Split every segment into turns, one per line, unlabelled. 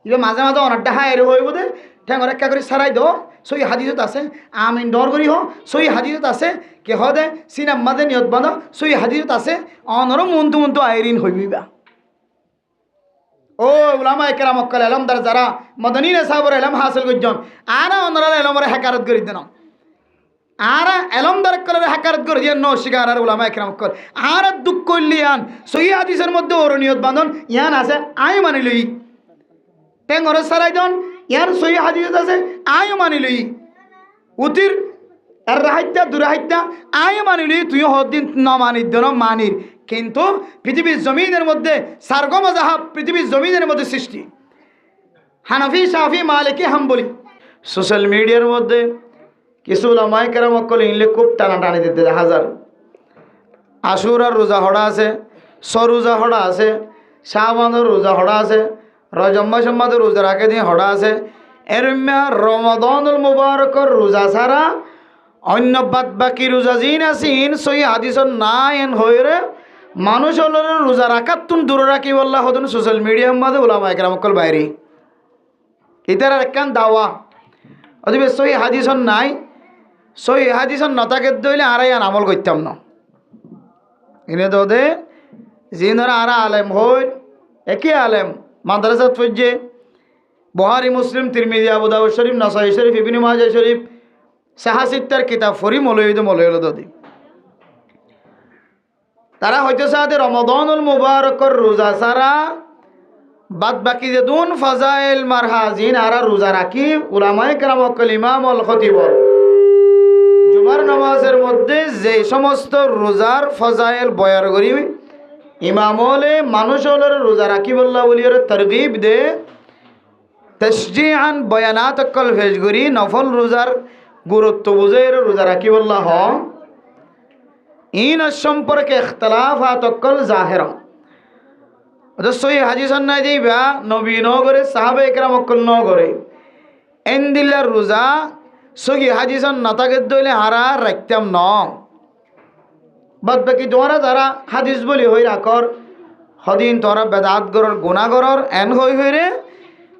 এবার মাঝে মাঝে অনেকটা হায়ের হয়ে বোধে ঠ্যাঙর একটা করে সারাই দো সই হাদিসত আছে আমিন ডর করি হ সই হাদিসত আছে কে হদে সিনাম মাঝে নিয়ত বাঁধো সই হাদিসত আছে অনর মন্তু মন্তু আইরিন হইবিবা ও উলামা একরাম অক্কাল এলমদার যারা মদনী সাহাবর এলম হাসিল করছেন আরা অনরা এলমরে হেকারত করে দেন আরা এলমদার কলের হেকারত করে দিয়ে নশিকার আর উলামা একরাম অক্কাল আর দুঃখ করলি আন সই হাদিসের মধ্যে ওর নিয়ত বাঁধন ইয়ান আছে আই মানি লই টেঙ্গর সারাই দন ইয়ার সই হাদিসত আছে আয় মানি লই উতির আর রাহাইত্যা দুরাহাইত্যা আয় মানি লই তুই হদিন ন মানি দেন মানির কিন্তু পৃথিবীর জমিনের মধ্যে সার্গ মজাহাব পৃথিবীর জমিনের মধ্যে সৃষ্টি হানাফি শাফি মালিকি হাম্বলি সোশ্যাল মিডিয়ার মধ্যে কিছু উলামায়ে কেরাম অকল ইনলে খুব টানাটানি দিতে হাজার আশুরার রোজা হড়া আছে সরোজা হড়া আছে শাহবানের রোজা হড়া আছে রজম্মা সম্মাদের রোজা রাখে দিয়ে হড়া আছে এরম্যা রমাদানুল মুবারকর রোজা ছাড়া অন্য বাদ বাকি রোজা জিন আসিন সই হাদিসর না এন হয়ে মানুষ হল রোজা রাখাত তুন দূরে রাখি বললা হতন সোশ্যাল মিডিয়ার মধ্যে উলামা একরাম অকল বাইরে ইতার একখান দাওয়া অথবা সই হাদিসর নাই সই হাদিসর নতাকে দইলে আরাই আন আমল করতাম না এনে তো দে জিনরা আরা আলেম হই একই আলেম মাদ্রাসাত ফজ্জে বুখারী মুসলিম তিরমিজি আবু দাউদ শরীফ নাসাই শরীফ ইবনে মাজাহ শরীফ সাহাসিত্তার কিতাব ফরি মলইদ দদি তারা হয়তো সাথে রমাদানুল মুবারকর রোজা সারা বাদ বাকি যে দুন ফাজাইল মারহাজিন আরা রোজা রাখি উলামায়ে কেরাম অকল ইমাম আল খতিব জুমার নামাজের মধ্যে যে সমস্ত রোজার ফাজাইল বয়ার করি ইমামলে মানুষ হলের রোজা রাখি বললা বলিয়ে তরগিব দে তশজিআন বয়ানাত অকল ভেজ করি নফল রোজার গুরুত্ব বুঝে রোজা রাখি বললা হ ইন সম্পর্কে ইখতলাফাত অকল জাহের সই হাদিসন নাই যাইবা নবী ন করে সাহাবে একরাম অকল ন করে এন দিল্লার রোজা সহি হাদিসন নাতাকে দইলে হারা রাখতাম ন বাদ বাকি তোমরা যারা হাদিস বলি হই রাখর সদিন তোরা বেদাত গরর গুণাগরর এন হই রে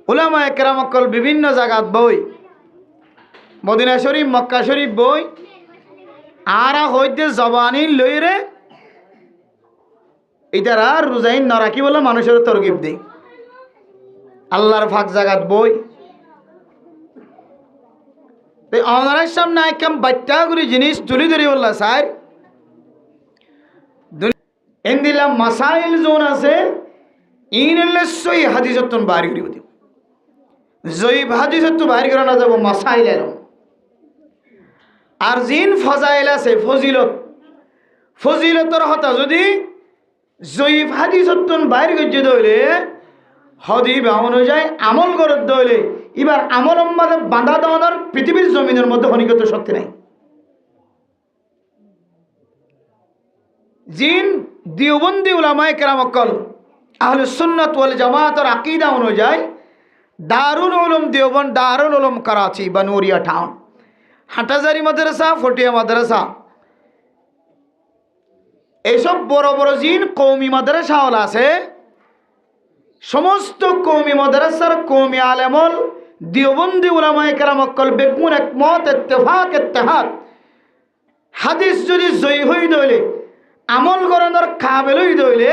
উলামা একরাম অকল বিভিন্ন জায়গাত বই মদিনা শরীফ মক্কা শরীফ বই আরা হইতে জবানি লই রে এটারা রোজাইন না রাখি বলে মানুষের তরগিব দেই আল্লাহর ফাঁক জাগাত বই আমার সামনে একদম বাচ্চা করে জিনিস তুলি ধরি বললা স্যার এন্দিলা মাসাইল জোন আছে ইনলে সই হাদিসতন বাড়ি করিব দিও জয়ীব হাদিসত বাড়ি করা না যাব মাসাইল এলো আর জিন ফজাইল আছে ফজিলতর হতা যদি জয়ীব হাদিসতন বাইর গজ্জে দইলে হদিব অনুযায়ী আমল করত দইলে এবার আমল আমাদে বাঁধা দেওয়ার পৃথিবীর জমিনের মধ্যে হনিকত শক্তি নাই জিন দিওবন্দি উলামায়ে কেরাম অকল আহলুস সুন্নাত ওয়াল জামাতের আকীদা অনুযায়ী দারুল উলুম দেওবন্দ দারুল উলুম করাচি বানুরিয়া টাউন হাটাজারি মাদ্রাসা ফটিয়া মাদ্রাসা এইসব বড় বড় জিন কওমি মাদ্রাসা হল আছে সমস্ত কওমি মাদ্রাসার কওমি আলেমল দিওবন্দি উলামায়ে কেরাম অকল বেগুন একমত ইত্তেফাক ইত্তেহাদ হাদিস যদি জয়ী হই দইলে আমল করানোর কাবিল হই দইলে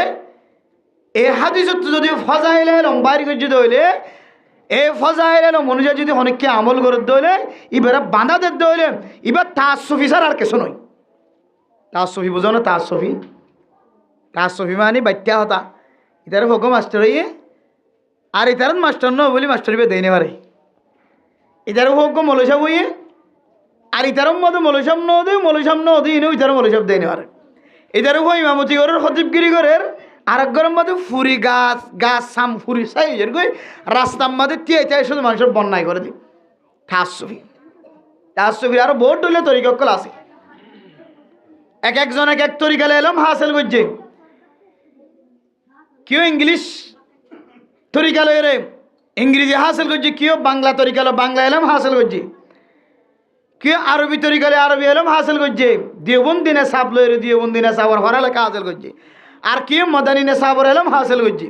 এই হাদিসত যদি ফজাইল লম্বাই গজ্জে দইলে এই ফজাইল অনুযায়ী যদি অনেককে আমল করে দইলে এবার বাঁধা দে দইলে এবার তাসুফি ছাড়া আর কিছু নয় তাসুফি বুঝো না তাসুফি মানে বাচ্চা হতা ইতার হোক মাস্টার হইয়ে আর ইতার মাস্টার ন বলি মাস্টার দেয় নে পারে ইতার হোক মলসাব হইয়ে আর ইতার মতো মলসাব ন দে মলসাব ন দিই ইতার মলসাব দেয় নে পারে ইতার হো ইমামতি ঘরের খতিবগিরি ঘরের আর এক ঘরের মধ্যে ফুরি গাছ সাম ফুরি চাই কই রাস্তার মধ্যে তিয়াই শুধু মানুষের বন্যায় করে দিই তাসুফি আরো বহুত হইলে তরিকল আছে এক একজন এক এক তরিকালে এলাম হাসিল করছে কেউ ইংলিশ তরিকালয় রে ইংরেজি হাসিল করছে কেউ বাংলা তরিকালো বাংলা এলাম হাসিল করছে কেউ আরবি তরিকালে আরবি এলাম হাসিল করছে দেওবন্দি নেশাব লই রে দেওবন্দি নেশাবর হরা লেখা হাসিল করছে আর কেউ মদানী নেশাবর এলাম হাসিল করছে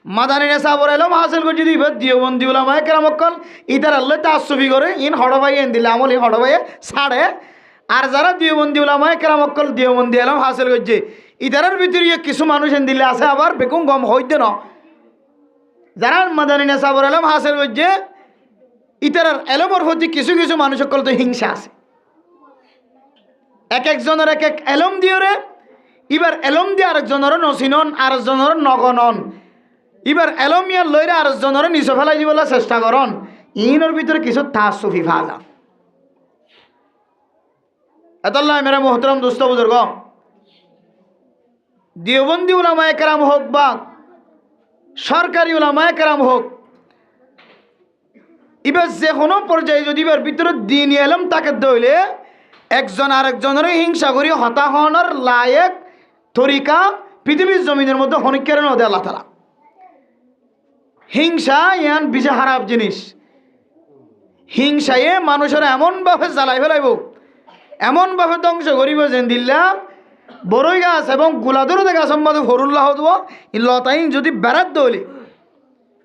মাদানী নেশাবর এলম হাসিল করছি দিবে দিওবন্দি উলামায়ে কেরাম অকল ইতার আল্লাহ তাসুফি করে ইন হড়বাই এন দিলে আমল ইন হড়বাইয়ে ছাড়ে আর যারা দিওবন্দি উলামায়ে কেরাম অকল দিওবন্দি এলম হাসিল করছে ইতারের ভিতরে কিছু মানুষ এন দিলে আছে আবার বেকুম গম হইতে ন যারা মাদানী নেশাবর এলম হাসিল করছে ইতারের এলমর প্রতি কিছু কিছু মানুষ অকল তো হিংসা আছে এক একজনের এক এক এলম দিয়ে রে এবার এলম দিয়ে আরেকজনের নসিনন আরেকজনের নগনন এবার এলমিয়ার লইরে আরেকজনের নিচে ফেলাই দিবলৈ চেষ্টা করন ইনের ভিতরে কিছু তাসুফি ফালা এতল্লাহ মেরা মোহতরম দোস্ত বুজুর্গ দেওবন্দি উলামায়ে কেরাম হোক বা সরকারি উলামায়ে কেরাম হোক এবার যে কোনো পর্যায়ে যদি এবার ভিতরে দিন এলম তাকে দইলে একজন আরেকজনের হিংসা করি হতাহনের লায়েক তরিকা পৃথিবীর জমিনের মধ্যে হনিকের নদে আল্লাহ তাআলা হিংসা ইয়ান বিশে খারাপ জিনিস হিংসায়ে মানুষের এমনভাবে জ্বালাই ফেলাইব এমনভাবে ধ্বংস করিব যেন দিল্লা বড়ই গাছ এবং গোলাদুর গাছ সম্বন্ধে হরুল্লাহ দেব লতাইন যদি বেড়াত দৌলি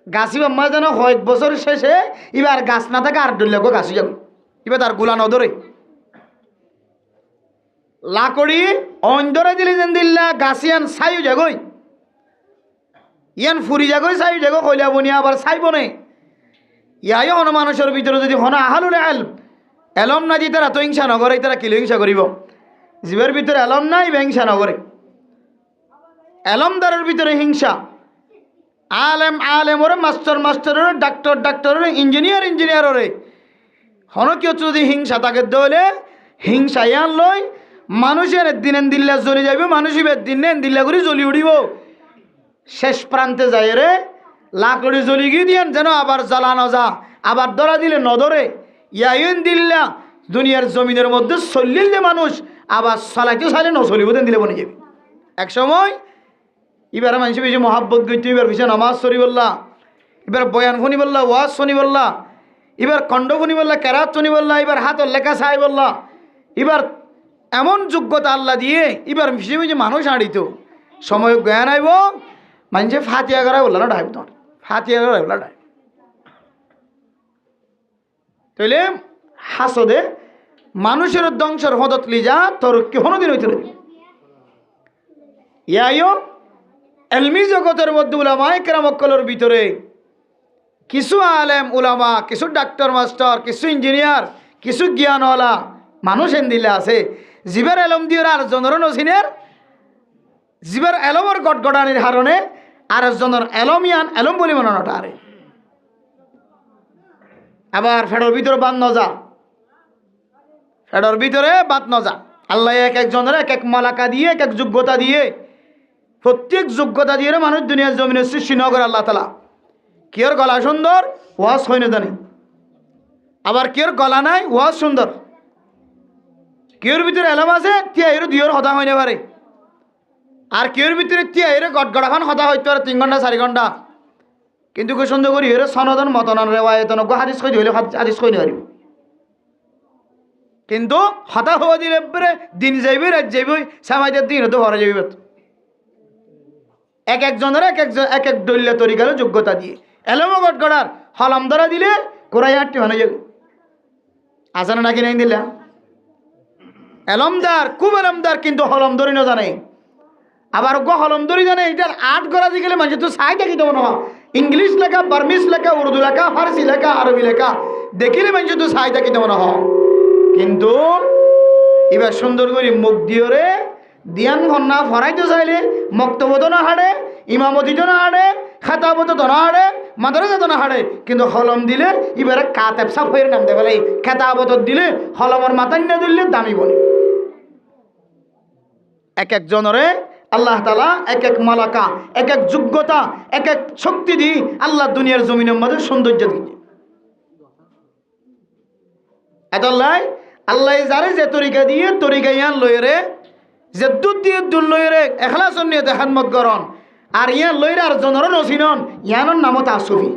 গাছি বাম্মা যেন কয়েক বছর শেষে এবার গাছ না থাকে আর ডুললে গাছি যাবে এবার তার গোলা নদরে লাকড়ি অন্ধরে দিলি যেন দিল্লা গাছিয়ান ছাইও যাগই ইয়ান ফুরি যাগই ছাই যাগো কইলা বনিয়া আবার ছাইব নে ইয়াই হন মানুষের ভিতরে যদি হন আহালুল এলম এলম না দিয়ে তারা তো হিংসা নগরে তারা কিলো হিংসা করিব জীবের ভিতরে এলম নাই হিংসা নগরে এলমদারের ভিতরে হিংসা আলেম আলেমরে মাস্টার মাস্টারের ডাক্তার ডাক্তারের ইঞ্জিনিয়ার ইঞ্জিনিয়ারের হন কেউ যদি হিংসা তাকে দলে হিংসা ইয়ান লই মানুষের দিন দিল্লা জ্বলি যাইব মানুষ দিন দিল্লা করে জ্বলি উঠিব শেষ প্রান্তে যায় রে লাকড়ি জ্বলি গিয়ে দিয়েন যেন আবার জ্বালানো যা আবার ধরা দিলে নদরে ইয়াইন দিল্লা দুনিয়ার জমিনের মধ্যে চল্লিল যে মানুষ আবার চালাইতে চাইলে নচলিব দেন দিলে বনে যাবি এক সময় এবার মানুষ বেশি মহাব্বত গইতে এবার বেশি নামাজ শরী বললা এবার বয়ান শুনি বললা ওয়াজ শুনি বললা এবার খণ্ড শুনি বললা কেরাত শুনি বললা এবার হাতের লেখা চাই বললা এবার এমন যোগ্যতা আল্লাহ দিয়ে এবার বেশি বেশি মানুষ আড়িত সময় জ্ঞান আইব মানুষে ফাতিয়া করা বললো না ডাইব তোমার ফাতিয়া করা বললা ডাইব তাইলে হাসদে মানুষের ধ্বংসের হদত লিজা তোর কেহনো দিন হইতে ইয়াইও এলমি জগতের মধ্যে উলামায়ে কেরাম অকলের ভিতরে কিছু আলেম উলামা কিছু ডাক্তার মাস্টার কিছু ইঞ্জিনিয়ার কিছু জ্ঞানওয়ালা মানুষ এন দিলে আছে জীবের এলম দিয়ে আর জনের নসিনের জীবের এলমর গটগটানির হারণে আর জনের এলমিয়ান এলম বলি মনে নটা আরে আবার ফেডর ভিতরে বাদ নজা ফেডর ভিতরে বাদ নজা আল্লাহ এক একজনের এক এক মালাকা দিয়ে এক এক যোগ্যতা দিয়ে প্রত্যেক যোগ্যতা দিয়ে মানুষ দুনিয়ার জমিনের সৃষ্টি নগর আল্লাহ তালা কেউর গলা সুন্দর ওয়াজ হয় না জানি আবার কেউর গলা নাই ওয়াজ সুন্দর কেউর ভিতরে এলম আছে তিয়াইরও দিওর হতা হয় না পারে আর কেউর ভিতরে তিয়াইরে গটগড়াখান হতা হইতে পারে 3 ঘন্টা 4 ঘন্টা কিন্তু কি সুন্দর করি এর সনদন মতন রেওয়ায়তন হাদিস কই দিলে হাদিস কই না কিন্তু হতা হওয়া দিলে দিন যাইবে রাত যাইবে সামাইদের দিন তো হরে যাইবে এক একজনের এক এক দলীয় তরিকার যোগ্যতা দিয়ে এলম গটগড়ার হলম ধরা দিলে কোরাই আটটি মানে যাবে আসানা নাকি নাই দিলা এলমদার খুব এলমদার কিন্তু হলম ধরি না জানে আবার হলম ধরি জানে এটার আট করা দিয়ে গেলে মানুষ তো চাই থাকি দেবো না ইংলিশ লেখা বার্মিস লেখা উর্দু লেখা ফার্সি লেখা আরবি লেখা দেখিলে মানুষ তো চাই থাকি দেবো না কিন্তু এবার সুন্দর করে মুখ দিয়ে দিয়ান ঘন্না ফরাইতে চাইলে মক্তবত না হাড়ে ইমামতিত না হাড়ে খাতাবত তো না হাড়ে মাদ্রাসা তো না হাড়ে কিন্তু হলম দিলে এবারে কাতেব সাফ হয়ে নাম দেবে খেতাবত দিলে হলমর মাথায় না দিলে দামি বলে এক একজনরে আল্লাহ তালা এক এক মালাকা এক এক যোগ্যতা এক এক শক্তি দিয়ে আল্লাহ দুনিয়ার জমিনের মধ্যে সৌন্দর্য দিয়ে এতলাই আল্লাহ যারে যে তরিকা দিয়ে তরিকা ইয়ান লইরে যে দুধ দিয়ে দুল লইরে এখলাস নিয়ে দেখান মতগরণ আর ইয়ান লইরে আর জনর নসিনন ইয়ানোর নামত আসুফি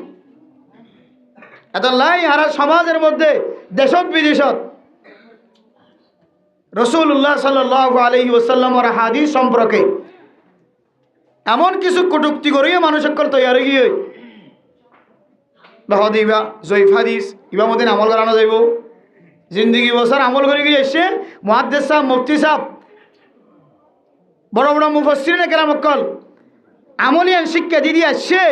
এতলাই ইহারা সমাজের মধ্যে দেশত বিদেশত রাসূলুল্লাহ সাল্লাল্লাহু আলাইহি ওয়াসাল্লামের হাদিস সম্পর্কে এমন কিছু কটুক্তি করিয়ে মানুষ সকল তৈরি গিয়ে হদ ইবা জয়ীফ হাদিস ইবা মদিন আমল করানো যাইব জিন্দগি বছর আমল করে গিয়ে এসে মুহাদ্দিস সাহেব মুফতি সাহেব বড় বড় মুফাসসিরিন কেরামকল আমলিয়ান শিক্ষা দিয়ে আসছে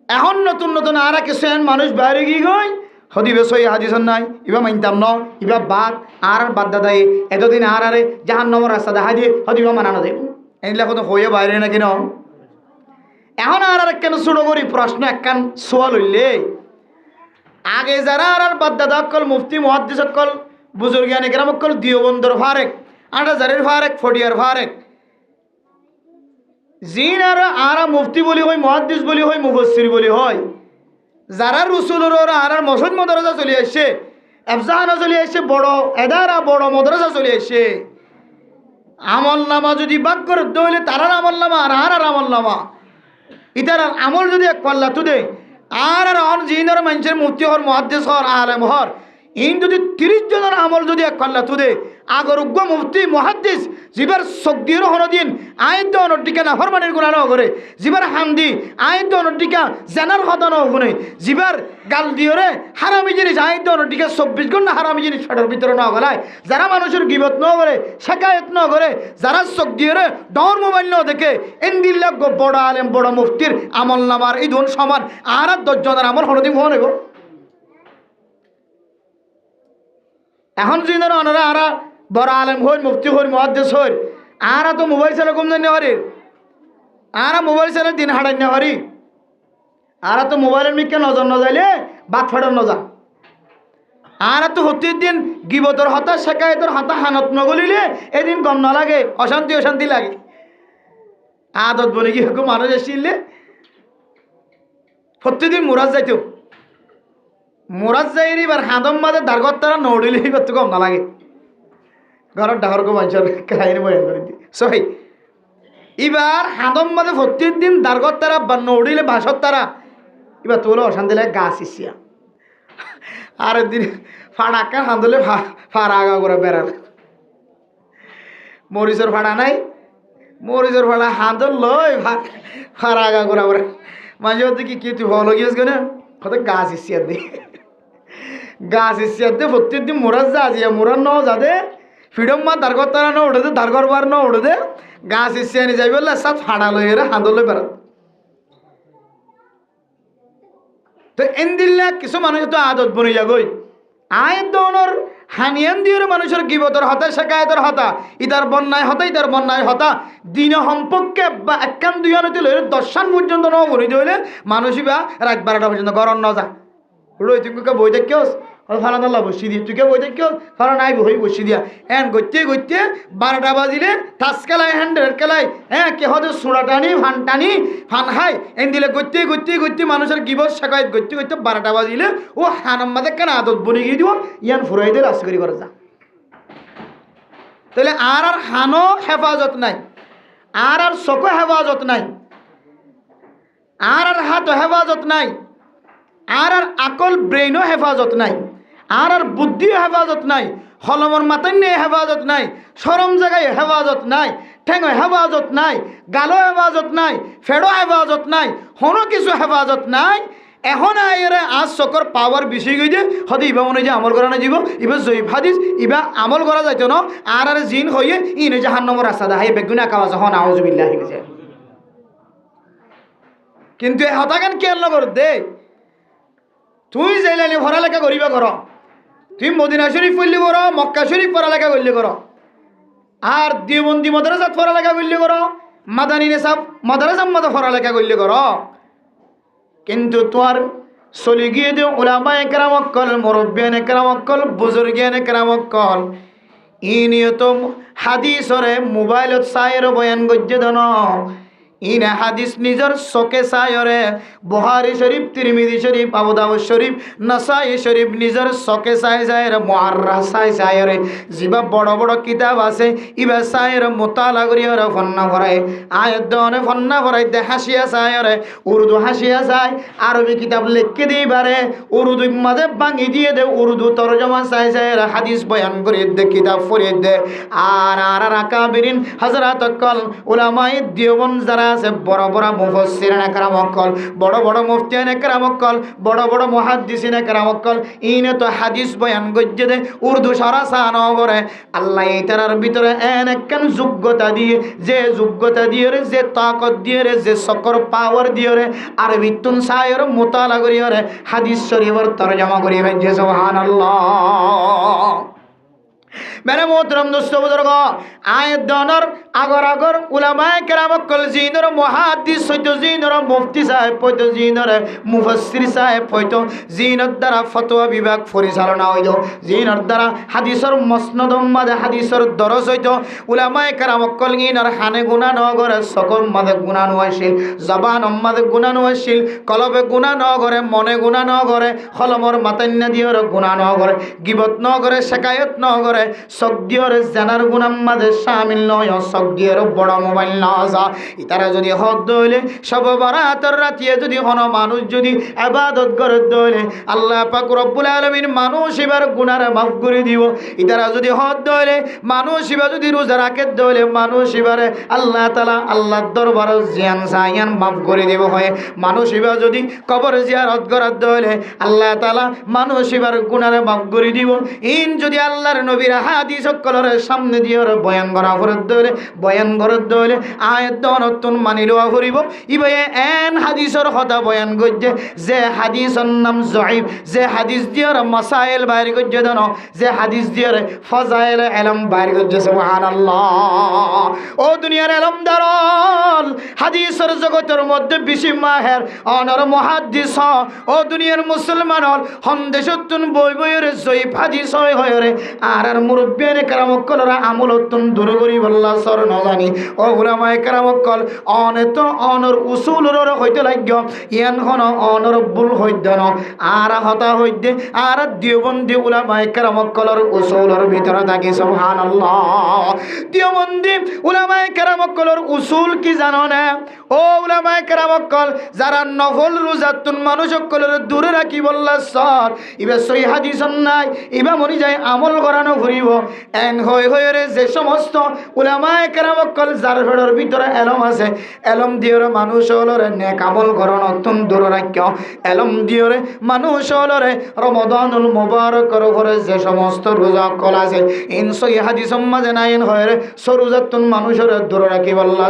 এখন নতুন নতুন আর কিছু মানুষ বাইরে গিয়ে গই হদিবে সই হাদিসন নাই ইবা মানতাম ন ইবা বাদ আর বাদ দাদাই এতদিন আর আরে জাহান্নামের রাস্তা দেখা দিয়ে হদিবা মানানো যাইব এইগুলা কত হয়ে বাইরে নাকি ন এখন আর কেন ছোট করি প্রশ্ন একখান সোয়াল হইলে আগে যারা আর বাদ দাদা অকল মুফতি মুহাদ্দিস অকল বুজুর্গান একরাম অকল দিওবন্দর ফারেক ৮০০০-এর ফারেক ফটিয়ার ফারেক জিন আর মুফতি বলি হয় মুহাদ্দিস বলি হয় মুফাসসির বলি হয় যারা রসুলের আর মসজিদ মাদ্রাসা চলে আসছে এফজাহানা চলে আসছে বড় এদারা বড় মাদ্রাসা চলে আসছে আমল নামা যদি বাক করে হইলে তারার আমল নামা আর আমল নামা ইতার আমল যদি এক পাল্লা তুদে আর অন জিনের মানুষের মুফতি হর মুহাদ্দিস হর আলেম হর ইন যদি ৩০ জনের আমল যদি এক পাল্লা তুদে আগর উগ্র মুফতি মুহাদ্দিস জিবার সগদির হনদিন আইন অনটিকা নাফরমানির গুনাহ ন করে জিবার হামদি আইন অনটিকা জানার কথা ন শুনে জিবার গাল দিওরে হারামি জিনিস আইন অনটিকা ২৪ ঘন্টা হারামি জিনিস ফাটার ভিতরে ন গলায় যারা মানুষের গিবত ন করে শেখায়ত ন করে যারা সগদিরে ডর মোবাইল ন দেখে ইন্দিল্লা বড় আলেম বড় মুফতির আমল নামার এই ধন সমান আর ১০ জনের আমল হনদিন হন নেব এখন জিনের অনরা আর বড় আলেম হই মুফতি হই মুহাদ্দিস হই আর তো মোবাইল চালা কম জানি হরি আর মোবাইল চালা দিন হাড়াই হরি আর তো মোবাইলের মিকে নজর ন যাইলে বাদ ফাটার ন যা আর তো প্রতিদিন গিবতর হতা শেখায়তর হতা হানত নগলিলে এদিন গম না লাগে অশান্তি অশান্তি লাগে আদত বলে কি হোক মানুষ এসিলে প্রতিদিন মুরাজ যাইতো মুরাজ যাইনি এবার হাদম মাঝে দারগত তারা নড়িলে এবার তো গম না লাগে ঘরের ডাহরকে মানুষের কাহিনী বয়ান করে দিই সহি এবার হাদম মাঝে প্রতিদিন দারগত তারা বা নড়িলে ভাষত তারা এবার তোলে অশান্তি লাগে গাছ ইসিয়া আর একদিন ফাড়াক্কা হাঁদলে ফাড়া আগা করে বেড়ালে মরিচের ফাড়া নাই মরিচের ফাড়া হাঁদল লই ফাড়া আগা করে বেড়া মাঝে মধ্যে কি তুই ভালো গিয়েছ কেন কত গাছ ইসিয়ার দি গাছ ইসিয়ার দে প্রত্যেকদিন মোরাজ যা আজিয়া মোরার ন যা দে ফিডম মা দারগর তারা ন উঠে দে দারগর বার ন উঠে দে গাছ ইসিয়া নি যাই বললে সব ফাড়া লই রে হাঁদল লই বেড়া তো এনদিল্লা কিছু মানুষ তো আদত বনি যাগই আয় দোনর হানিয়ান দিয়ে মানুষের গিবতর হতা শেখায়তর হতা ইতার বন্যায় হতা ইতার বন্যায় হতা দিন সম্পর্কে বা একান দুই আনতে লইলে ১০ পর্যন্ত ন বনি দিলে মানুষই বা রাত ১২টা পর্যন্ত গরম ন যা রই তুই বই দেখিও ফালা নাল্লা বসি দিয়ে তুই বই দেখিও ফালা নাই বই বসি দিয়া এন গইতে গইতে ১২টা বাজিলে তাস খেলায় হ্যান্ডেল খেলায় হ্যাঁ কে হতে সোড়া টানি ফান হাই এন দিলে গইতে গইতে গইতে মানুষের গিবত শেখায়ত গইতে গইতে ১২টা বাজিলে ও হানাম মাদে কেন আদত বনি গিয়ে দিব ইয়ান ফুরাই দিয়ে রাস্তা করে যা তাহলে আর হানো হেফাজত নাই আর চকু হেফাজত নাই আর হাত হেফাজত নাই আর আকল ব্রেইনও হেফাজত নাই আর বুদ্ধিও হেফাজত নাই হলমর মাতান্যে হেফাজত নাই সরম জায়গায় হেফাজত নাই ঠেঙো হেফাজত নাই গালো হেফাজত নাই ফেড়ো হেফাজত নাই হনো কিছু হেফাজত নাই এখন আইরে আজ চকর পাওয়ার বেশি গই যে হতে ইবা মনে যে আমল করা না যাব ইবা জয়ীফ হাদিস ইবা আমল করা যাইতো না আর জিন হইয়ে ইনে জাহান্নামের রাস্তা দেখাই বেগুনা কাওয়াজ হন আউযুবিল্লাহি মিনাশ কিন্তু হতাগান কেন নগর দে তুই যাইলে পড়ালেখা করিবা কর তুই মদিনা শরীফ পড়লি কর মক্কা শরীফ পড়ালেখা করলি কর আর দেওবন্দি মাদ্রাসাত পড়ালেখা করলি কর মাদানী নেশাব মাদ্রাসার মতো পড়ালেখা করলি কর কিন্তু তোর চলি গিয়ে দিও উলামা একরাম অক্কল মুরব্বিয়ান একরাম অক্কল বুজুর্গান একরাম অক্কল ই নিয়ত হাদিসরে মোবাইলত চাইর বয়ান গজ্জে দন ইনা হাদিস নিজের চোখে চায়রে বুখারী শরীফ তিরমিজি শরীফ আবু দাউদ শরীফ নাসাই শরীফ নিজের চোখে চাই যায় রে মুআররাহ চাই চায়রে জিবা বড় বড় কিতাব আছে ইবা চায়রে মুতালা করি ওরা ফন্না ভরায় আয়াত দনে ফন্না ভরাই দে হাসিয়া চায়রে উর্দু হাসিয়া চাই আরবি কিতাব লিখকে দিবারে উর্দু মাঝে ভাঙি দিয়ে দে উর্দু তরজমা চাই চাই হাদিস বয়ান করে দে কিতাব পড়ে দে আর আকাবিরিন হযরত কল উলামায়ে দেওবন্দ যারা আছে বড় বড় মুফাসসিরিন একরাম কল বড় বড় মুফতিয়ান একরাম কল বড় বড় মুহাদ্দিসিন একরাম কল ইনে তো হাদিস বয়ান গজ্জে দে উর্দু সারা সানো করে আল্লাহ এটার ভিতরে এনেকন যোগ্যতা দিয়ে যে যোগ্যতা দিয়ে রে যে তাকত দিয়ে রে যে সকর পাওয়ার দিয়ে রে আরবি তুন সায়র মুতালা করি রে হাদিস শরীফের তরজমা করি ভাই সুবহানাল্লাহ। মেরে মোহতরম দোস্ত বুজুর্গ আয়াত দনর আগর উলামায়ে কেরাম কল জিনর মুহাদ্দিস হইতো জিনর মুফতি সাহেব হইতো জিনর মুফাসসির সাহেব হইতো জিনর দ্বারা ফতোয়া বিভাগ পরিচালনা হইতো জিনর দ্বারা হাদিসের মসনদ মাঝে হাদিসের দরস হইতো উলামায়ে কেরাম কল ইনর হানে গুনাহ নগরে সকল মাঝে গুনাহ নয়ছিল জবান মাঝে গুনাহ নয়ছিল কলবে গুনাহ নগরে মনে গুনাহ নগরে কলমর মাতান্না দিয়র গুনাহ নগরে গিবত নগরে শিকায়ত নগরে সগদিয়র জানার গুনাম মাঝে শামিল নয় সগদিয়র বড় মোবাইল না যা ইতারা যদি হদ দইলে সব বরাতর রাতিয়ে যদি কোন মানুষ যদি ইবাদত করে দইলে আল্লাহ পাক রব্বুল আলামিন মানুষ এবার গুনার মাফ করে দিব ইতারা যদি হদ দইলে মানুষ এবার যদি রোজা রাখে দইলে মানুষ এবারে আল্লাহ তাআলা আল্লাহর দরবারে জিয়ান সায়ান মাফ করে দেব হয় মানুষ এবার যদি কবর জিয়ারত করে দইলে আল্লাহ তাআলা মানুষ এবার গুনার মাফ করে দিব ইন যদি আল্লাহর নবীর হাদিস সকলের সামনে দিয়ে বয়ান করা ফরত দইলে বয়ান করত দইলে আয়াত নতুন মানিলো করিব ইবে এন হাদিসের কথা বয়ান করছে যে হাদিসের নাম জয়ীফ যে হাদিস দিয়ে মাসাইল বাইর করছে জানো যে হাদিস দিয়ে ফাজাইল ইলম বাইর করছে সুবহানাল্লাহ। ও দুনিয়ার ইলমদারল হাদিসের জগতের মধ্যে বেশি মাহের অনর মুহাদ্দিস ও দুনিয়ার মুসলমান হন্দেশতুন বই বইয়ের জয়ীফ হাদিস হয় রে আর মুরব্বিয়ানে কেরামকলরা আমলতুন দূর করি বল্লা সর ন জানি ও উলামায়ে কেরামকল অনেত অনর উসুলর হইতে লাগি ইয়ান হন অনরবুল হইতে ন আর হতা হইতে আর দেওবন্দি উলামায়ে কেরামকলর উসুলর ভিতরে থাকি সুবহানাল্লাহ। দেওবন্দি উলামায়ে কেরামকলর উসুল কি জানো না ও উলামায়ে কেরামকল যারা নফল রোজাতুন মানুষকলর দূরে রাখি বল্লা সর ইবা সহি হাদিস নাই ইবা মনি যায় আমল করানো ঘুরিব এন হয়ে রে যে সমস্ত উলামায়ে কেরামকল যার ফেডর ভিতরে এলম আছে এলম দিয়রে মানুষ হলরে নেক আমল করন অত্যন্ত দূর রাখ্য এলম দিয়রে মানুষ হলরে রমাদানুল মুবারকর ঘরে যে সমস্ত রোজা কল আছে ইন সহি হাদিস মাঝে নাইন হয় রে সরুজাতুন মানুষের দূর রাখি বল্লা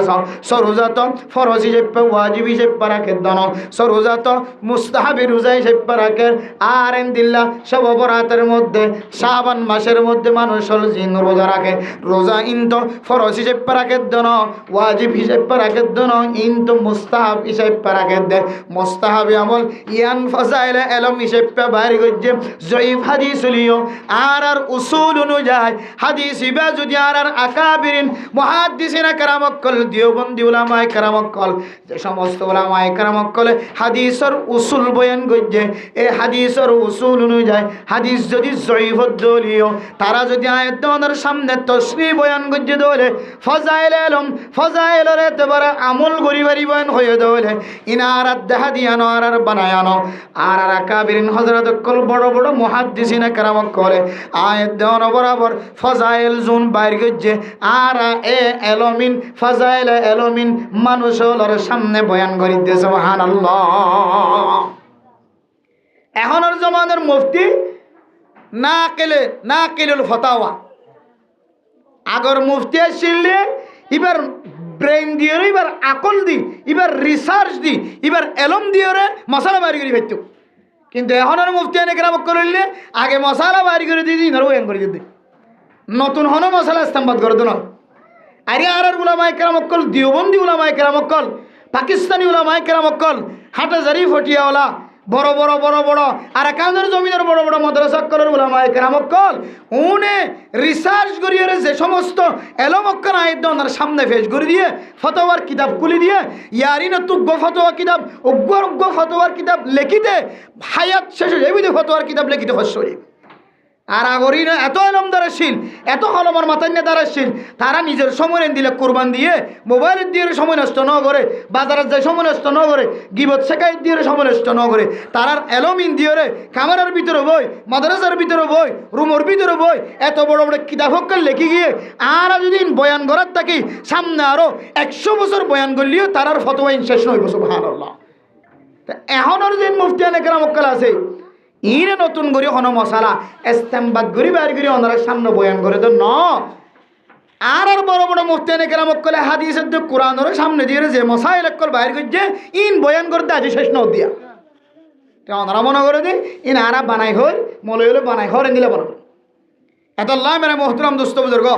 সরুজাত ফরজি যে ওয়াজিবি যে পারাকে দন সরুজাত মুস্তাহাবি রোজাই যে পারাকে আর এন দিল্লা সব বরাতের মধ্যে শাবান মাসের মধ্যে মানুষ হল জিন রোজা রাখে রোজা ইনতো ফরজ হিসেব রাখে দন ওয়াজিব হিসেব রাখে দন ইনতো মুস্তাহাব হিসেব রাখে দে মুস্তাহাবি আমল ইয়ান ফাজাইলে এলম হিসেব বাইরে গজ্জে জয়ীফ হাদিস লিও আর উসুল অনুযায়ী হাদিস ইবা যদি আর আকাবিরিন মুহাদ্দিসিন কেরামকল দেওবন্দি উলামায়ে কেরামকল যে সমস্ত উলামায়ে কেরামকল হাদিসের উসুল বয়ান গজ্জে এই হাদিসের উসুল অনুযায়ী হাদিস যদি জয়ীফ দলিও তারা যদি আয়াতের সামনে তশরিহ বয়ান গজ্জে দলে ফজাইল এলম ফজাইলরে এতবারে আমল করি বাড়ি বয়ান হয়ে দলে ইনারাত দেখা দিয়ানো আর বানায়ানো আর আকাবিরিন হযরত কল বড় বড় মুহাদ্দিসিন কেরামকল আয়াত দেওয়ান বরাবর ফজাইল জুন বাইর গজ্জে আর এ এলমিন ফজাইল এলমিন মানুষের সামনে বয়ান করি দে সুবহানাল্লাহ। এখনের জমানার মুফতি না কেলুল ফতাওয়া আগর মুফতি আসলে এবার ব্রেন দিয়ে এবার আকল দি এবার রিসার্চ দি এবার এলম দিয়ে মশলা বাড়ি করে ফেলতো কিন্তু এখনের মুফতি এনে কেরাম করলে আগে মশলা বাড়ি করে দিয়ে দিন ওয়ান করে দিতে নতুন হন মশলা ইস্তেমবাদ করে দিন আরে আর উলামায়ে কেরামকল দেওবন্দি উলামায়ে কেরামকল পাকিস্তানি উলামায়ে কেরামকল হাটাজারি ফটিয়াওয়ালা বড় বড় বড় বড় আর একান্তের জমিনের বড় বড় মাদ্রাসা কলের উলামায়ে কেরাম কল উনি রিসার্চ করিয়ে যে সমস্ত এলমক্কর আয়াত ওনার সামনে পেশ করে দিয়ে ফতোয়ার কিতাব খুলে দিয়ে ইয়ারিনা তুগ্গ ফতোয়া কিতাব উগ্র ফতোয়ার কিতাব লিখিতে হায়াত শেষে এবিধ ফতোয়ার কিতাব লিখিতে হস্যরি আর আগরি না এত এলমদারশীল এত হলমার মাথায় নিয়ে দাঁড়াশীল তারা নিজের সময় দিলে কোরবান দিয়ে মোবাইলের দিয়ে সময় নষ্ট ন করে বাজারের যে সময় নষ্ট ন করে গিবত শেখাই দিয়ে সময় নষ্ট ন করে তারার এলমিন দিয়ে কামারের ভিতরে বই মাদ্রাসার ভিতরে বই রুমের ভিতরে বই এত বড় বড় কিতাব হক্কাল লেখি গিয়ে আর যদি বয়ান করার থাকি সামনে আরো 100 বছর বয়ান করলেও তারার ফতোয়া শেষ নয় সুবহানাল্লাহ। এখনের যে মুফতিয়ানে কেরাম হক্কাল আছে ইরে নতুন করে হনো মশালা ইস্তেমবাদ করি বাইর করে ওনারা সামনে বয়ান করে তো ন আর বড় বড় মুফতিয়ানে কেরাম কলে হাদিসের যে কোরআনের সামনে দিয়ে যে মশাইল কল বাইর করছে ইন বয়ান করতে আজ শেষ ন দিয়া ওনারা মনে করে যে ইন আরা বানাই হল মলে হলে বানাই হরে নিলে বলো এত আল্লাহ মেরা মোহতরম দোস্ত বুজুর্গ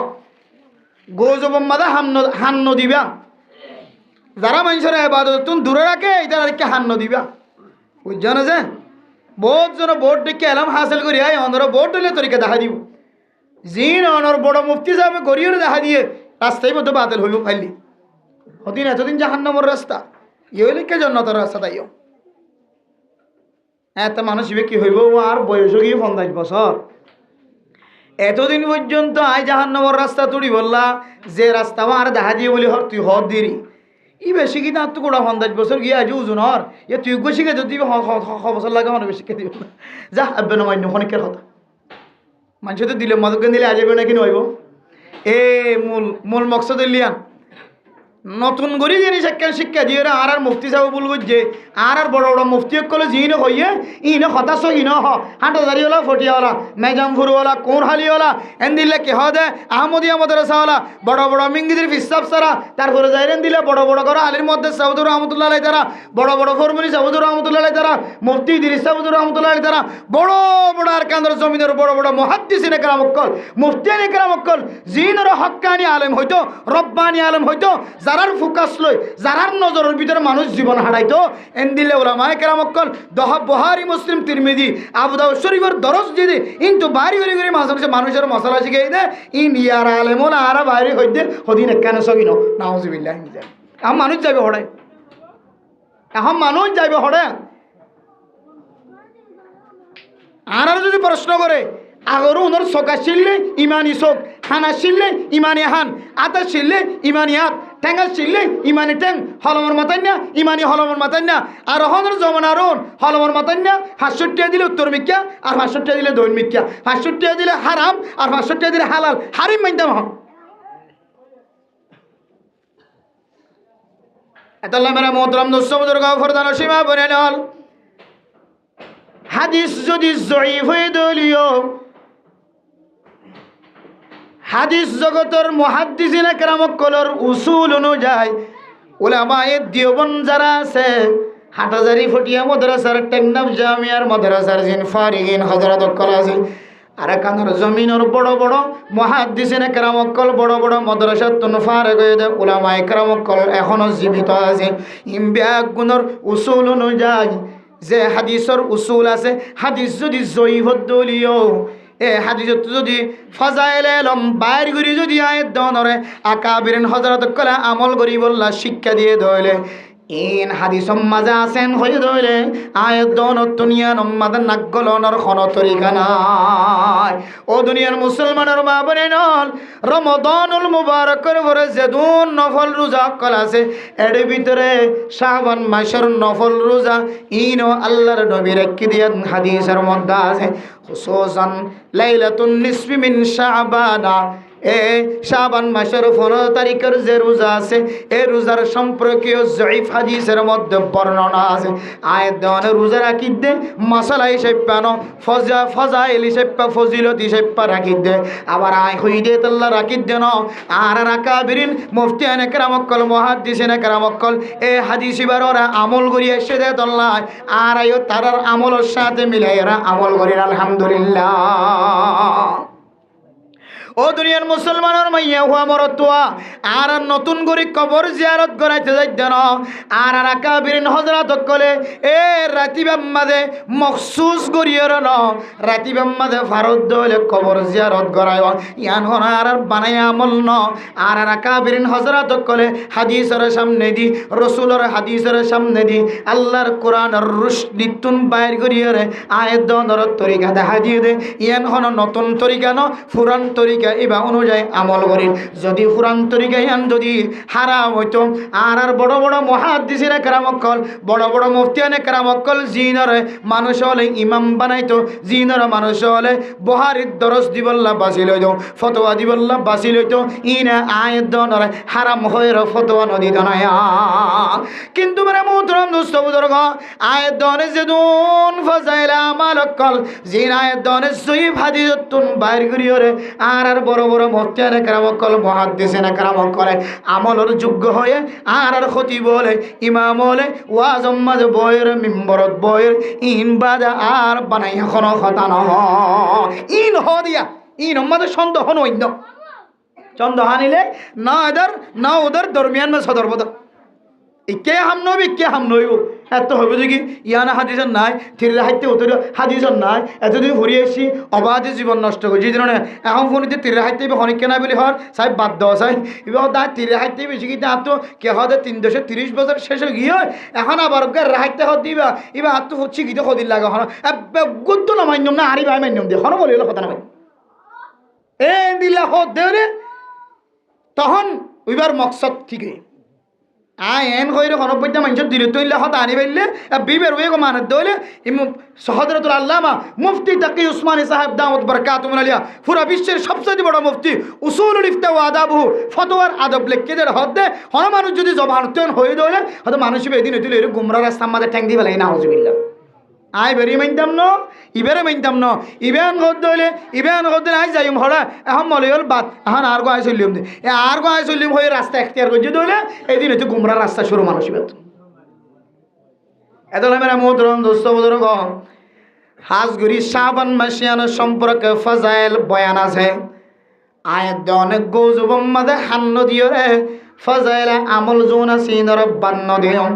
গোজবাম্মাদা হান্ন দিবা যারা মানুষের ইবাদত দূরে রাখে এটা আর কি হান্ন দিবা বুঝছো না যে বহুত জন ভোট দেখে এলাম হাসিল করি আয় অনর ভোট হলে তরিকে দেখা দিব জিন অনর বড় মুফতি সাহেব গড়িয়ে দেখা দিয়ে রাস্তায় মতো বাতিল হইব ফাইলি হদিন এতদিন জাহান্নামের রাস্তা ইয়ে হইলে কে জন্নতের রাস্তা তাইও এত মানুষ কি হইব আর বয়স গিয়ে 50 বছর এতদিন পর্যন্ত আয় জাহান্নামের রাস্তা তুড়ি বললা যে রাস্তা আর দেখা দিয়ে বলি হর তুই হর দিরি ই বেশি কি তার তো গোড়া 50 বছর গিয়ে আজ ওজন হর এ তুই শিখে যদি বছর লাগে মানে বেশি দিব যা আব্বে না মান্য ক্ষণিকের কথা মানুষ তো দিলে মাদক দিলে আজবে নাকি নইব এ মূল মকসদ লিয়ান নতুন করে জিনিস একখান শিক্ষা দিয়ে আর মুফতি সাহেব বলবো যে আর বড় বড় মুফতি কলে যিনি হইয়ে ইনে হতাশ ইন হাঁটাদারিওয়ালা ফটিয়াওয়ালা মেজামফুরওয়ালা কোরহালিওয়ালা এন দিলে কে হদে আহমদিয়া মাদ্রাসাওয়ালা বড় বড় মিঙ্গিদের ফিসাব সারা তারপরে যাইরেন দিলে বড় বড় করে আলীর মধ্যে সাউদুর রহমতুল্লাহ আলাই তারা বড় বড় ফরমুলি সাউদুর রহমতুল্লাহ আলাই তারা মুফতি ইদ্রিস সাউদুর রহমতুল্লাহ আলাই তারা বড় বড় আর কান্দ্র জমিনের বড় বড় মুহাদ্দিসিনে কেরাম কল মুফতিয়ানে কেরাম কল জিনের হক্কানি আলেম হইতো রব্বানি আলেম হইতো যারার ফোকাস লই যারার নজরের ভিতরে মানুষ জীবন হারাইতো এন দিলে ওলামায়ে কেরাম কল বুখারী মুসলিম তিরমিজি আবু দাউদ শরীফের দরজ দিদি কিন্তু বাড়ি গড়ি গড়ি মানুষের মশলা শিখাই দে ইন ইয়ার আলেমন আর বাইরে হইতে হদিন কেন সগিনো নাউজুবিল্লাহ এখন মানুষ যাবে হড়ে এখন মানুষ যাবে হড়ে আর যদি প্রশ্ন করে আগরও ওনার চকা ছিললে ইমানি চোখ হানা ছিললে ইমানি হান আতা ছিললে ইমানি হাত ঠেঙ্গা ছিললে ইমানি ঠেং হলমর মাতাই না ইমানি হলমর মাতাই না আর হনের জমানার হলমর মাতাই না 65 দিলে উত্তর মিথ্যা আর 65 দিলে দৈন মিথ্যা 65 দিলে হারাম আর 65 দিলে হালাল হারিম মানতাম হন এতাল্লাহ মেরা মোহতরম দোস্ত বুজুর্গ ফরদান সীমা বনে নল হাদিস যদি জয়ীফ হয়ে দলীয় হাদিস জগতের মুহাদ্দিসিনে কেরাম কলর উসুল অনুযায়ী উলামায়ে দেওবন্দ যারা আছে হাটাজারি ফটিয়া মাদ্রাসার টেকনাফ জামিয়ার মাদ্রাসার জিন ফারিগিন হযরত কল আছে আর কানের জমিনের বড় বড় মুহাদ্দিসিনে কেরাম কল বড় বড় মাদ্রাসার তুন ফারিগ হয়ে দে উলামায়ে কেরাম কল এখনো জীবিত আছে ইমবিয়া গুণর উসুল অনুযায়ী যে হাদিসের উসুল আছে হাদিস যদি জয়ীফ দলীয় এ হাদিসত যদি ফাজাইল এলম বাইর করি যদি আয়াত দনরে আকাবিরিন হযরত কলা আমল করি বললা শিক্ষা দিয়ে দইলে ইন হাদিসম মাজা আছেন হয়ে দইলে আয়াত দন দুনিয়া নম্মাদ নাগলনর কোন তরিকা নাই ও দুনিয়ার মুসলমানের মা বনে নল রমাদানুল মুবারকের পরে যেদুন নফল রোজা কল আছে এর ভিতরে শাবান মাসের নফল রোজা ইনো আল্লাহর নবী রেখে দিয়েন হাদিসের মধ্যে আছে খুসুসান লাইলাতুন নিসফি মিন শাবান এ শাবান মাসের 15 তারিখের যে রোজা আছে এই রোজার সম্পর্কীয় জয়ীফ হাদিসের মধ্যে বর্ণনা আছে আয়াত দেওয়ানে রোজা রাখি দে মশলা হিসেবে পানো ফজাইল হিসেবে ফজিলত হিসেবে রাখি দে আবার আয় হই দে তাল্লা রাখি দেন আর আকাবিরিন মুফতিয়ানে কেরাম কল মুহাদ্দিসিনে কেরাম কল এই হাদিস এবার ওরা আমল করি এসে দে তাল্লা আর আয়ো তারার আমলের সাথে মিলাই এরা আমল করি আলহামদুলিল্লাহ। ও দুনিয়ার মুসলমানের মাইয়া হুয়া মরতুয়া আর নতুন করে কবর জিয়ারত করাইতে যাইতে না আর আকাবিরিন হযরত কলে এ রাতি বাম্মাদে মখসুস করিয়র ন রাতি বাম্মাদে ফারদ দলে কবর জিয়ারত করায় ইয়ান হন আর বানাই আমল ন আর আকাবিরিন হযরত কলে হাদিসের সামনে দি রাসূলের হাদিসের সামনে দি আল্লাহর কোরআনের রুশনিতুন বাইর করিয়রে আয়াত দনর তরিকা দেখা দিয়ে দে ইয়ান হন নতুন তরিকা ন পুরান তরিকা এবা অনুযায়ী আমল করি যদি পুরান তরিকা ইয়ান যদি হারাম হইতো আর বড় বড় মুহাদ্দিসিনে কেরামকল বড় বড় মুফতিয়ানে কেরামকল জিনরে মানুষ হলে ইমাম বানাইতো জিনর মানুষ হলে বুখারীর দরস দিবল্লা বাসি লইতো ফতোয়া দিবল্লা বাসি লইতো ইনা আয়াত দনর হারাম হইর ফতোয়া নদী দনায়া কিন্তু মানে মুহতরম দোস্ত বুজুর্গ আয়াত দনে যেদুন ফাজাইল আমালকল জিন আয়াত দনে সহিহ হাদিসতুন বাইর করিয়রে আর বড় বড় মুফতিয়ানে কেরামকল মুহাদ্দিসিনে কেরামকল আমলের যোগ্য হয়ে আর খতিব বলে ইমাম বলে ওয়াজ মাঝে বয়ের মিম্বরত বয়ের ইন বাদা আর বানাই এখন কথা নহ ইন হ দিয়া ইন মাঝে সন্দেহ নইন্য সন্দেহ আনিলে না এদের না ওদের দরমিয়ান মে সদর বদর কে হাম নবি কে হাম নইব এত হবে দেখি ইয়ানা হাদিসন নাই থিরে হাইতে ওদের হাদিসন নাই এতদিন ঘুরে এসি অবাধে জীবন নষ্ট করছি এই জন্য এখন ফোনিতে তিরে হাইতে অনেক কেনা বলি হর সাহেব বাদ দেওয়া চাই এবার তার তিরে হাইতে বেশি কিন্তু আর তো কে হতে 330 বছর শেষে গিয়ে এখন আবার হাইতে হত দিবা এবার আর তো হচ্ছে গীতে সদিন লাগে হন গুদ্ধ না মান্যম না আরি ভাই মান্যম দিয়ে হন বলি কথা না ভাই এ দিলা হত দেওরে তখন ওইবার মকসদ ঠিকই এন হইরে হনপত্যা মানুষের দিলে তৈলে হত আনি পারলে বিবের ওয়ে মানত দইলে সহদরতুল আল্লামা মুফতি তাকি উসমানী সাহেব দামত বরকাতুম আলিয়া পুরা বিশ্বের সবচেয়ে বড় মুফতি উসুলুল ইফতা ওয়া আদাবহু ফতোয়ার আদব লিখকে দের হদে হন মানুষ যদি জবানতন হয়ে দইলে হয়তো মানুষ বেদিন হইলে এর গুমরা রাস্তা আমাদের ঠ্যাং দিবে লাগে নাউজুবিল্লাহ আই বেরি মানতাম ন ইবেরে মানতাম ন ইবেন হদ দইলে ইবেন হদ আই যাইম হড়া এখন মলিয়ল বাদ এখন আর গো আই চলিম দে আর গো আই চলিম হয়ে রাস্তা এখতিয়ার করছে দইলে এদিন হইতে গুমরা রাস্তা শুরু মানুষ বেত এদল মেরা মোহতরম দোস্ত বুজুর্গ হাজগুড়ি শাবান মাসিয়ান সম্পর্কে ফাজাইল বয়ান আছে আয়াত অনেক গৌজুবম মাঝে হান্ন দিও রে ফাজাইল আমল জোনা সিনর বান্ন দিও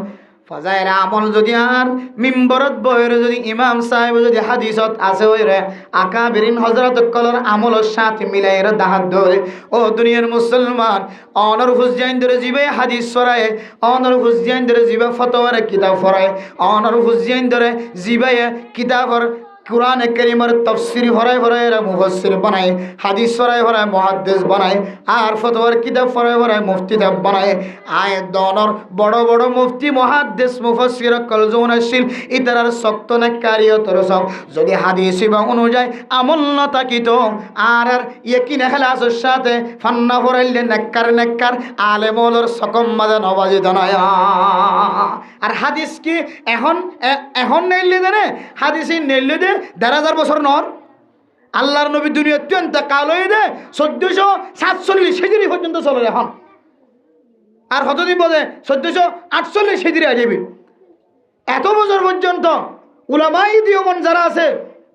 ফাজাইল আমল যদি আর মিম্বরত বইর যদি ইমাম সাহেব যদি হাদিসত আছে ওই রে আকাবিরিন হযরত কলর আমলের সাথে মিলাইরা দাহাত ধরে ও দুনিয়ার মুসলমান অনর হুজাইন ধরে জিবে হাদিস ফরায় অনর হুজাইন ধরে জিবে ফতোয়ার কিতাব ফরায় অনর হুজাইন ধরে জিবে কিতাবর কুরআন কারীমের তাফসীর ফরায় ফরায় মুফাসসির বানায় হাদিস ফরায় ফরায় মুহাদ্দিস বানায় আর ফতোয়ার কিতাব ফরায় ফরায় মুফতি কিতাব বানায় আয়াত দনর বড় বড় মুফতি মুহাদ্দিস মুফাসসির কলজুনাশিল ইতারার শক্ত না কারিয়তর সব যদি হাদিস বা অনুযায়ী আমল না থাকিত আর ইয়াকিন ইখলাসের সাথে ফান্না ফরাইলে নেককার আলেমলর সকম মাদে নবাজি দনায়া আর হাদিস কি এখন নেইলে জানে হাদিসই নেইলে দে ১,৫০০ বছর নর আল্লাহর নবী দুনিয়া অত্যন্ত কাল হয়ে দে ১৪৪৭ হিজরি পর্যন্ত চলে এখন আর কতদিন বলে ১৪৪৮ হিজরি আসবে এত বছর পর্যন্ত উলামাই দিওমন যারা আছে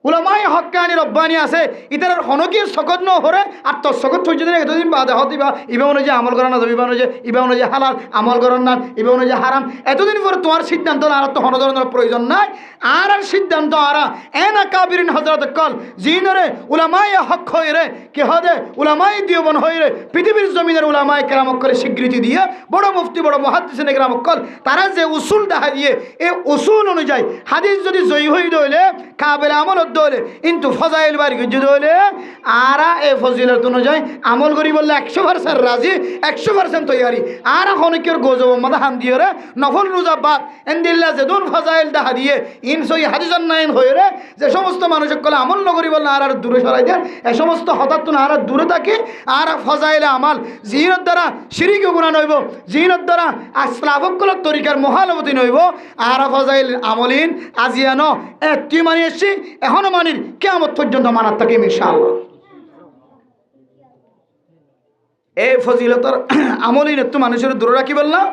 উলামাই হক্কানি রব্বানি আছে ইতার হনকি সকত ন হরে আর তোর সকত পর্যন্ত এতদিন বাদে হতিবা ইবা অনুযায়ী আমল করা না ইবা অনুযায়ী হালাল আমল করার না ইবা অনুযায়ী হারাম এতদিন পরে তোমার সিদ্ধান্ত আর তো হন ধরনের প্রয়োজন নাই আর সিদ্ধান্ত আরা এনা কাবিরিন হযরত কল জিনরে উলামাই হক হই রে কি হদে উলামাই দিওমন হই রে পৃথিবীর জমিনের উলামাই কেরামত করে স্বীকৃতি দিয়ে বড় মুফতি বড় মুহাদ্দিসিনে কেরামত কল তারা যে উসুল দেখা দিয়ে এই উসুল অনুযায়ী হাদিস যদি জয়ী হই দইলে কাবিল আমল দইলে কিন্তু ফজাইল বাড়ি গিয়ে দইলে আরা এই ফজিলত অনুযায়ী আমল করি বললে 100% রাজি 100% তৈয়ারি আর অনেকের গজব মাথা হান দিয়ে রে নফল রোজা বাদ এন্দিল্লা যে দুন ফজাইল দেখা দিয়ে ইনসই হাদিসন নাইন হয়ে রে যে সমস্ত মানুষের কলে আমল নগরী বললে আর দূরে সরাই দেন এই সমস্ত হঠাৎ আর দূরে থাকে আর ফজাইলে আমাল জিনের দ্বারা শিরিক গুণা নইব জিনের দ্বারা আসলাফকল তরিকার মহালবতী নইব আর ফজাইল আমলিন আজিয়ানো একটি মানি এসছি এখনো মানির কিয়ামত পর্যন্ত মানার থাকে ইনশাআল্লাহ এই ফজিলতর আমলিন একটু মানুষের দূরে রাখি বললাম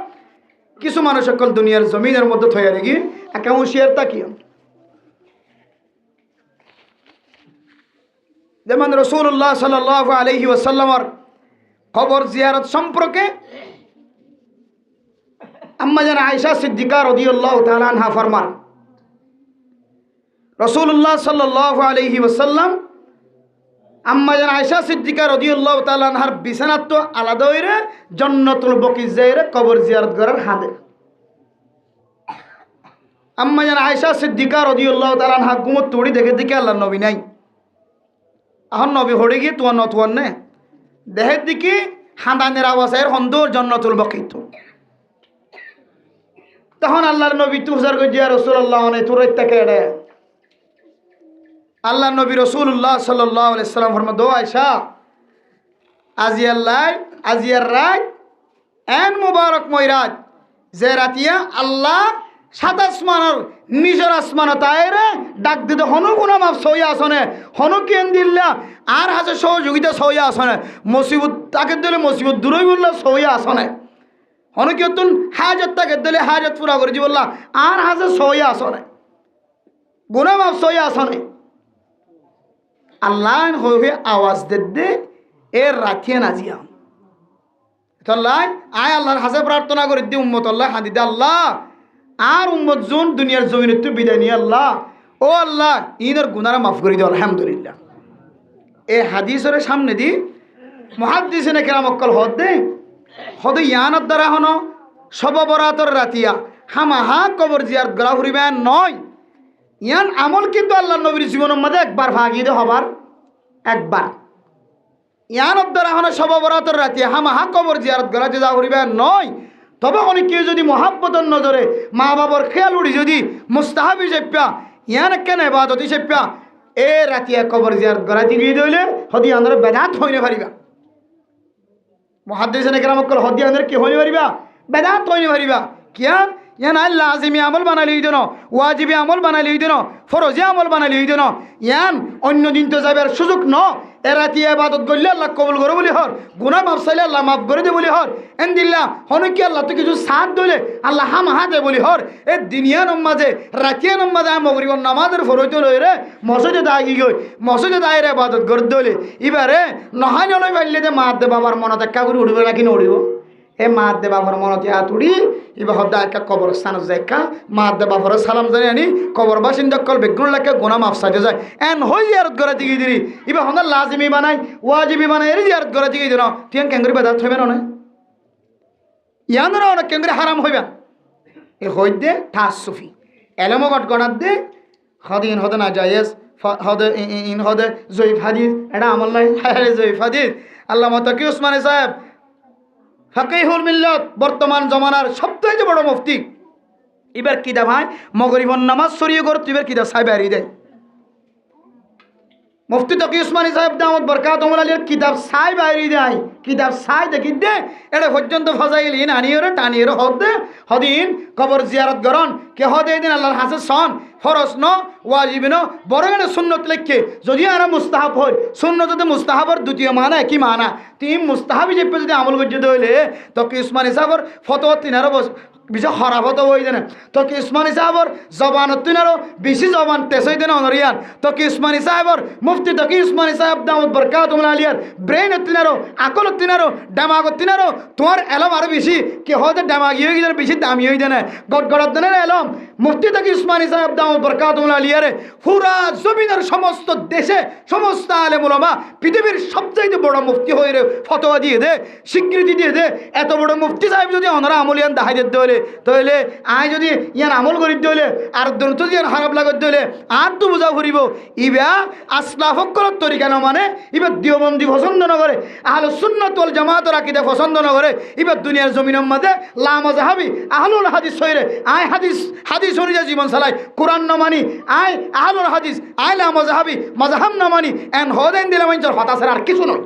কিছু মানুষ সকল দুনিয়ার জমিনের মধ্যে থইয়া রেখি একাউন্ট শেয়ার তাকিও যেমন রাসূলুল্লাহ সাল্লাল্লাহু আলাইহি ওয়াসাল্লামের কবর জিয়ারত সম্পর্কে আম্মা জান আয়েশা সিদ্দিকা রাদিয়াল্লাহু তাআলা আনহা ফরমান, রাসূলুল্লাহ সাল্লাল্লাহু আলাইহি ওয়াসাল্লাম আম্মা জান আয়েশা সিদ্দিকা রাদিয়াল্লাহু তাআলা আনহার বিছানাত তো আলাদা হইরে জান্নাতুল বকির যাইরে কবর জিয়ারত করার হাদে। আম্মা জান আয়েশা সিদ্দিকা রাদিয়াল্লাহু তাআলা আনহা ঘুমত তোড়ি দেখে আল্লাহর নবী নাই। এখন নবী হড়ে গিয়ে তুয়ার নতুয়ার নে দেহের দিকে হাঁদানের আওয়াজের হন্দর জান্নাতুল বকিত। তখন আল্লাহর নবী তুজার গজিয়া রাসূলুল্লাহ অনে তুরাইতাকে এড়ে আল্লাহ নবী রাসূলুল্লাহ সাল্লাল্লাহু আলাইহি সাল্লাম ফরমাদ, ও আয়েশা, আজিয়ার রাত এন মুবারক ময়রাত যে রাতিয়া আল্লাহ সাত আসমানের নিজের আসমান তাইরে ডাক দিতে হনু গুনা মাফ সইয়া আসনে হনু কেন দিল্লা আর হাসে সহযোগিতা সইয়া আসনে মুসিবত তাকে দিলে মুসিবত দূরই বললা সইয়া আসনে হনু কি তুন হাজত তাকে দিলে হাজত পুরা করে দি বললা আর হাসে সইয়া আসনে গুনা মাফ সইয়া আসনে। আল্লাহ হয়ে আওয়াজ দে এর রাখিয়ে নাজিয়া তাল্লাহ আয় আল্লাহর হাসে প্রার্থনা করে দি উম্মত আল্লাহ হাদি দে আল্লাহ আর উম্মত জোন দুনিয়ার জমিনের তো বিদায় নিয়ে আল্লাহ ও আল্লাহ ইনের গুনারা মাফ করে দিও আলহামদুলিল্লাহ। এই হাদিসের সামনে দি মুহাদ্দিসিনে কেরাম অক্কল হদ ইয়ানত দ্বারা হন সব বরাতর রাতিয়া হামাহা কবর জিয়ারত গলা ফুরিবেন নয়। ইয়ান আমল কিন্তু আল্লাহ নবীর জীবনের মধ্যে একবার ভাগিয়ে হবার একবার ইয়ানত দ্বারা হন সব বরাতর রাতিয়া হামাহা কবর জিয়ারত গলা যা ফুরিবেন নয়। তবে অনেকে যদি মহাব্বতর নজরে মা বাবার খেয়াল উড়ি যদি মুস্তাহাব হিসেবে ইয়ান কেন ইবাদত হিসেবে এ রাতিয়া কবর জিয়ারত গলা দিয়ে দিলে হদি আন্দর বেদাত হইনে পারিবা। মুহাদ্দিসিনে কেরাম কল হদি আন্দর কি হইনে পারিবা বেদাত হইনে পারিবা। কিয়া ইয়ান লাজিমি আমল বানালি হইতো ওয়াজিবি আমল বানালি হইতো ফরজি আমল বানালি হইতো ইয়ান অন্য দিন তো যাবার সুযোগ ন এরাতি ইবাদত করলে আল্লাহ কবুল করে বলি হর গুনাহ মাফ চাইলে আল্লাহ মাফ করে দে বলি হর এন্দিল্লাহ হনু কি আল্লাহ তো কিছু সাথ দিলে আল্লাহ হামহা দে বলি হর এ দুনিয়া নমাজে রাতিয়া নমাজে মগরিব নামাজের ফরইতো লই রে মসজিদে দাগি গই মসজিদে দাইরে ইবাদত করে দলে এবারে নহাই নয় পাইলে দে মা দে বাবার মনত একা করে উড়িব নাকি নড়িব এ মা দে বাবার মনতে হাত উড়ি এবার হদ্দা একা কবরস্থান যাইকা মা দে বাবার সালাম জানি আনি কবর বাসিন্দা কল বেগুন লাগে গোনা মাফ সাইতে যায় এন হই জিয়ারত করে দিকে দিলি এবার হন্দা লাজিমি বানাই ওয়াজিবি বানাই এর জিয়ারত করে দিকে দিন তুই কেঙ্গুরি বেদাত হইবে না ইয়ানরা অনেক কেঙ্গুরি হারাম হইবে এ হই দে ঠাস সুফি এলমো গট গণাত দে হদিন হদে না জায়েজ হদে ইন হদে জয়ীফ হাদিস এটা আমল নাই জয়ীফ হাদিস আল্লামা তাকি উসমানী সাহেব ফাকিহুল মিল্লাত বর্তমান জমানার সবথেকে বড় মুফতি এবার কিদা ভাই মগরিবন নামাজ সরিয়ে গর তুইবার কিদা সাহেব হারিয়ে দেয় মুফতি তকি উসমানী সাহেব দামত বরকাতুহুল আলিয়ার কিতাব সাহেব হারিয়ে দেয় কিতাব সাই দেখি দে এটা পর্যন্ত ফজাইল ইন আনিয়রে টানিয়রে হদে হদিন কবর জিয়ারত গরন কে হদে দিন আল্লাহর হাসে সন ফরজ ন ওয়াজিব ন বরং এটা সুন্নত লেখকে যদি আর মুস্তাহাব হয় সুন্নততে মুস্তাহাবর দ্বিতীয় মানা কি মানা তিন মুস্তাহাবি যেপে যদি আমল করতে হইলে তকি উসমানী সাহেবর ফতোয়া তিনারো বেশি খারাপ হতো ওই দেন তকি উসমানী সাহেবর জবানত তিনারো বেশি জবান তেসই দেন অনরিয়ান তকি উসমানী সাহেবর মুফতি তকি উসমানী সাহেব দামত বরকাতুহুল আলিয়ার ব্রেন তিনারো আকল তিনারো ডামাগত তিনারো তোমার এলম আরো বেশি কে হয়তো ডামাগি হয়ে গেছে বেশি দামি হয়ে দেনে গড়গড়ার দেনের এলম মুফতি তকি উসমানী সাহেব দামত বরকাতুহুল আলিয়ারে পুরা জমিনের সমস্ত দেশে সমস্ত আলেম উলামা পৃথিবীর সবচাইতে বড় মুফতি হয়ে ফতোয়া দিয়ে দে স্বীকৃতি দিয়ে দে এত বড় মুফতি সাহেব যদি ওনারা আমলিয়ান দেখাই দিতে হলে তাহলে আয় যদি ইয়ান আমল করি দিলে আর দ্রুত ইয়ান খারাপ লাগত দিলে আর তো বোঝা ফুরিব ইবা আসলাফকর তরিকা না মানে এবার দিওবন্দি পছন্দ না করে আহলে সুন্নাত ওয়াল জামাতের আকীদা পছন্দ না করে এবার দুনিয়ার জমিনের মধ্যে লা মাযহাবি আহলুল হাদিস হইরে আয় হাদিস অনুযায়ী জীবন চালায় কোরআন না মানি আয় আহলুল হাদিস আয় লা মাযহাবি মাযহাব না মানি এন হদেন দিলে মানুষের হতাশার আর কিছু নয়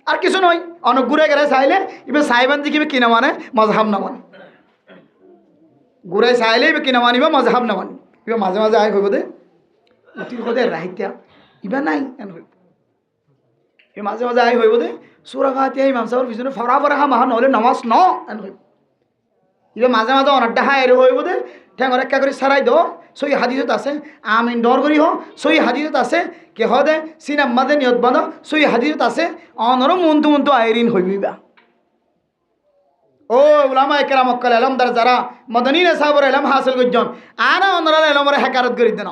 আর কিছু নয় অনেক ঘুরে গেলে চাইলে এবার সাহেবান দিকে কিনা মানে মজহাব না মানে ঘুরে চাইলে এবার কিনা মানিবা মজহাব না মানি এবার মাঝে মাঝে আয় হইব দে উঠির হদে রাহিত্যা এবার নাই এন হইব এবার মাঝে মাঝে আয় হইব দে সুরা ফাতিহা ইমাম সাহেবের পিছনে ফরা ফরা হা মাহা নহলে নামাজ ন এন হইব ইবে মাঝে মাঝে অনেকটা হায়ের হইব দে ঠ্যাঙর একা করে সারাই দো সই হাদিসত আছে আমিন ডর করি হ সই হাদিসত আছে কে হ দে সিনাম মাঝে নিয়ত বাঁধ সই হাদিসত আছে অনরম মন্তু মন্তু আইরিন হইবিবা ও উলামা একরাম অক্কাল এলমদার যারা মদনীন সাহাবর এলম হাসিল করছেন আরা অনরা এলমরে হেকারত করে দেন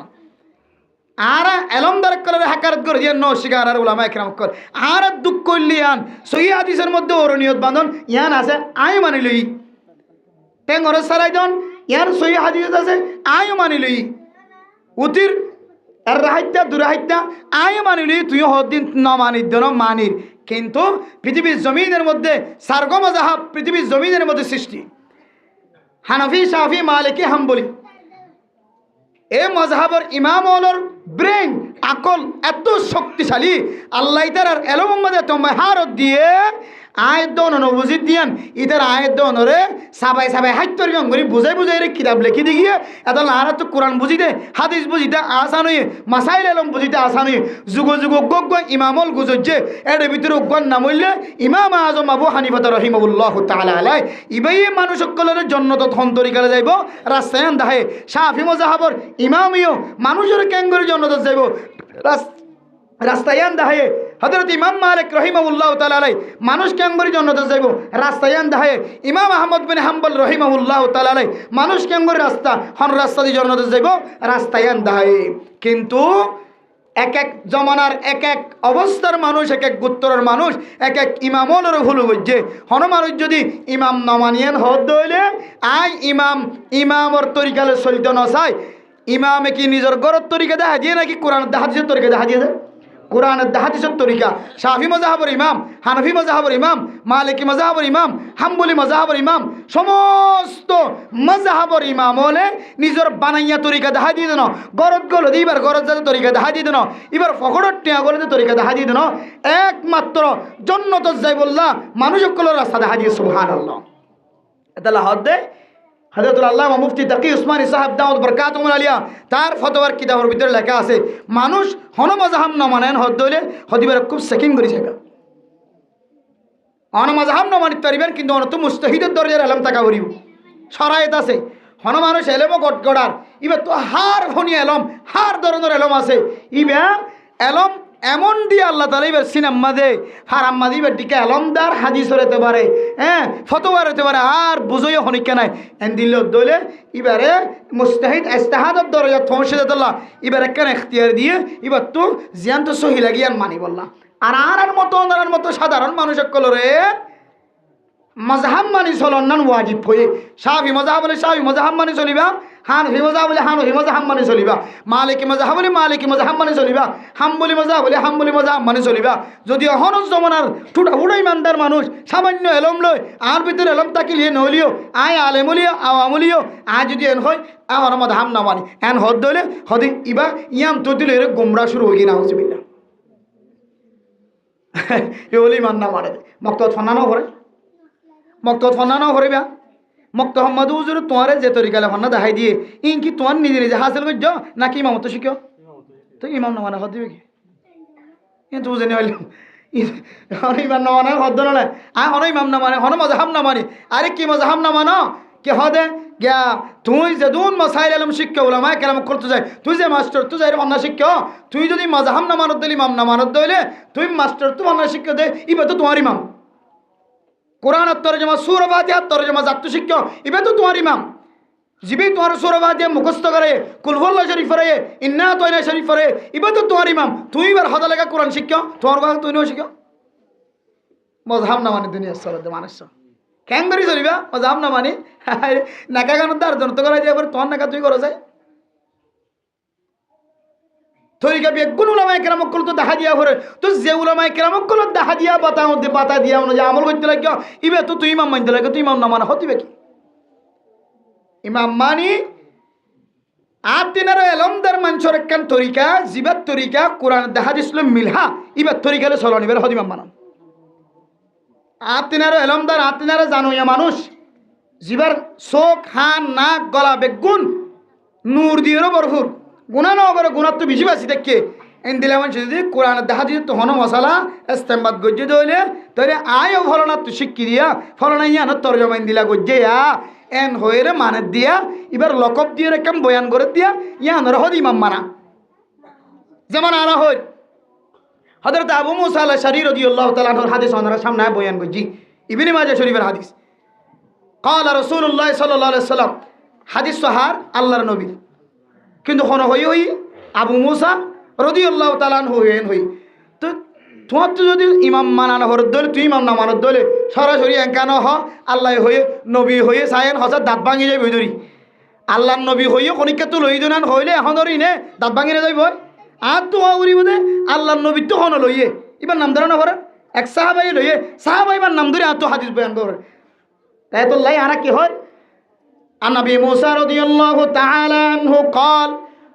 আরা এলমদার কলের হেকারত করে দিয়ে নশিকার আর উলামা একরাম অক্কাল আর দুঃখ করলিয়ান সই হাদিসের মধ্যে ওর নিয়ত বাঁধন ইয়ান আছে আই মানি লই টেঙ্গর সারাই দন ইয়ার সই হাদিসত আছে আই মানি লই উতির আর রাহাইত্যা দুরাহাইত্যা আই মানি লই তুই হদিন ন মানির দন মানির কিন্তু পৃথিবীর জমিনের মধ্যে সার্গ মজাহাব পৃথিবীর জমিনের মধ্যে সৃষ্টি হানফি শাফি মালিকি হাম্বলি এ মজাহাবর ইমাম ওলর ব্রেন আকল এত শক্তিশালী আল্লাহ তার এলো মোহাম্মদে তোমায় হারত দিয়ে আয়ত বুঝিত দিয়ান ইতার আয়ত রে সাবাই সাবাই হাইত করি বুঝাই বুঝাই রে কিতাব লিখি দি গিয়ে এত লাহারা তো কোরআন বুঝিতে হাদিস বুঝিতে আসান হয়ে মাসাইল এলম বুঝিতে আসান হয়ে যুগ যুগ গজ্ঞ ইমামল গুজচ্ছে এর ভিতরে উগ্গন নামইলে ইমাম আজম আবু হানিফা রহিমাহুল্লাহ তাআলা আলাই ইবাই মানুষ সকলের জন্নত হন্তরিকালে যাইব রাস্তায়ান দাহে শাফি মজাহাবর ইমামিও মানুষের ক্যাঙ্গরি জন্নত যাইব রাস্তায়ান দাহে হযরত ইমাম মালিক রহিমাহুল্লাহ তাআলা আলাই মানুষ কেঙ্গরি জন্নতে যাইব রাস্তায়ান দাহে ইমাম আহমদ বিন হাম্বল রহিমাহুল্লাহ তাআলা আলাই মানুষ কেঙ্গরি রাস্তা হন রাস্তা দিয়ে জন্নতে যাইব রাস্তায়ান দাহে কিন্তু এক এক জমানার এক এক অবস্থার মানুষ এক এক গোত্রের মানুষ এক এক ইমামনের ভুল বুঝছে হন মানুষ যদি ইমাম নমানিয়ান হদ হইলে আই ইমামর তরিকালে চলিত নচায় ইমামে কি নিজের গরর তরিকা দেখা দিয়ে নাকি কোরআন হাদিসের তরিকা দেখা দিয়ে যায় কোরআনের হাদিসের তরিকা শাফি মজাহাবর ইমাম হানফি মজাহাবর ইমাম মালিকি মজাহাবর ইমাম হাম্বলি মজাহাবর ইমাম সমস্ত মজাহাবর ইমাম হলে নিজের বানাইয়া তরিকা দেখা দিয়ে দেন গরত গল এবার গরত যাতে তরিকা দেখা দিয়ে দেন এবার ফকড়র টিয়া গলে তরিকা দেখা দিয়ে দেন একমাত্র জন্নত যাই বললা মানুষ সকলের রাস্তা দেখা দিয়ে সুবহানাল্লাহ এটা হদ দেয় হযরতুল আল্লামা মুফতি তাকি উসমানী সাহেব দাউদ বরকাতুহুল আলিয়া তার ফতোয়ার কিতাবের ভিতরে লেখা আছে মানুষ হন মজাহাব না মানেন হদ হইলে হদিবার খুব সেকিং করি জায়গা হন মজাহাব না মানিতে পারিবেন কিন্তু অনত মুস্তাহিদের দরজার এলম তাকা করিব শরায়েত আছে হন মানুষ এলমও গড়ার ইবে তো হার ফনি এলম হার ধরনের এলম আছে ইবে এলম এমন দিয়ে আল্লাহ তাআলা এবার সিনেমা দে হারাম্মা দিবার দিকে এলমদার হাদিস হতে পারে হ্যাঁ ফতোয়া হতে পারে আর বুঝইও হনিকা নাই এন দিল দলে এবারে মুস্তাহিদ ইস্তেহাদত দরজা থমশেদাল্লাহ এবার একখান এখতিয়ার দিয়ে এবার তো জিয়ান তো সহি লাগিয়ান মানি বললাম আর মতো সাধারণ মানুষ সকলরে মজহাব মানি চলন নান ওয়াজিব হয়ে শাফি মজাহাব বলে শাফি মজাহাব মানি চলিবা হানফি মজাহাব বলে হানফি মজাহাব মানি চলিবা মালিকি মজাহাব বলে মালিকি মজাহাব মানি চলিবা হাম্বলি মজাহাব বলে হাম্বলি মজাহাব মানি চলিবা যদি অহনজ জমানার ঠুটা হুড়া ইমানদার মানুষ সামান্য এলম লয় আর ভিতরে এলম তাকিলিয়ে নহলিও আয় আলেমলিও আওয়ামলিও আয় যদি এন হয় আমার মজাহাব না মানি এন হদ দইলে হদি ইবা ইয়াম তো দিলে এর গোমরা শুরু হয়ে গিয়ে নাউজুবিল্লাহ এ বলে ইমান না মানে মক্তত ফান্নানো করে মক্তত ফান্নানো করিবা মক্ত হম্মদ হুজুর তোমারে যে তরিকালে ফান্না দেখাই দিয়ে ইন কি তোমার নিজে নিজে হাসিল করছ নাকি ইমামত শিখো তো ইমাম না মানে হদ দিবে কি কিন্তু বুঝে নিয়ে ইমান না মানে হদ নলে আয় হন ইমাম না মানে হন মজাহাব না মানে আরে কি মজাহাব না মানো কে হদে গিয়া তুই যে দুন মাসাইল আলম শিক্ষা ওলামায়ে কেরাম করতে যায় তুই যে মাস্টার তুই যাই অন্য শিক্ষা তুই যদি মজাহাব না মানত দিলি ইমাম না মানত দইলে তুই মাস্টার তুই অন্য শিক্ষা দে ইবে তো তোমার ইমাম কোরআনের তরজমা সূরা ফাতিহার তরজমা জাত্তু শিক্ষা ইবে তো তোমার ইমাম জিবি তোমার সূরা ফাতিহা মুখস্থ করে কুল হুয়াল্লাহু শরীফ পড়ে ইন্না আতাইনা শরীফ পড়ে ইবে তো তোমার ইমাম তুই এবার হদা লাগা কোরআন শিক্ষা তোমার কথা তুই নিও শিক্ষা মজাহাব না মানে দুনিয়ার সরদ মানুষ কেন করি চলিবা মজাহাব না মানে নাকা গানোর দ্বার জনত করা যায় এবার তোমার নাকা তুই করা যায় তরিকা বেগুন উলামায়ে কেরাম কল তো দেখা দিয়া করে তো যে উলামায়ে কেরাম কল দেখা দিয়া বাতা দিয়া অনুযায়ী আমল করতে লাগে ইবে তো তুই ইমাম মানতে লাগে তুই ইমাম না মানে হতিবে কি ইমাম মানি আতিনার এলমদার মানুষের একখান তরিকা জিবার তরিকা কোরআন দেখা দিছিল মিলহা ইবার তরিকালে চলন ইবার হদ ইমাম মানান আতিনার এলমদার আতিনারে জানুয়া মানুষ জিবার চোখ হান নাক গলা বেগুন নূর দিয়েরও ভরপুর গুণা ন করে গুণার তো বেশি বাঁচি দেখে এন দিলে মানুষ যদি কোরআন দেখা দিয়ে তো হন মশালা ইস্তেমবাদ গজ্জে দইলে তাহলে আয়ও ফলনা তো শিক্ষি দিয়া ফলনা ইয়ানোর তরজমাইন দিলা গজ্জে এন হয়ে রে মানে দিয়া এবার লকব দিয়ে কেম বয়ান করে দিয়া ইয়ানোর হদ ইমাম মানা যেমন আরা হয় হযরত আবু মুসা আল-আশআরী রাদিয়াল্লাহু তাআলা আনহুর হাদিস ওনারা সামনে বয়ান করছি ইবনে মাজাহ শরীফের হাদিস قال رسول الله صلى الله عليه وسلم হাদিস সহার আল্লাহর নবী কিন্তু কোন হই আবু মুসা রাদিয়াল্লাহু তাআলা আনহু হই তো তোমার তো যদি ইমাম মানানো হর দলে তুই ইমাম না মানত দলে সরাসরি একানো হ আল্লাহ হয়ে নবী হয়ে সায়েন হসার দাঁত ভাঙি যাইব ধরি আল্লাহর নবী হইও কনিকা তো লই দেন হইলে এখন ধরি নে দাঁত ভাঙি না যাইব আর তো উড়ি বোধে আল্লাহর নবী তো হন লইয়ে এবার নাম ধরে না করে এক সাহাবাই লইয়ে সাহাবাই এবার নাম ধরে এত হাদিস বয়ান করে তাই তো লাই আনা কি হয় عن أبي موسى رضي الله تعالى عنه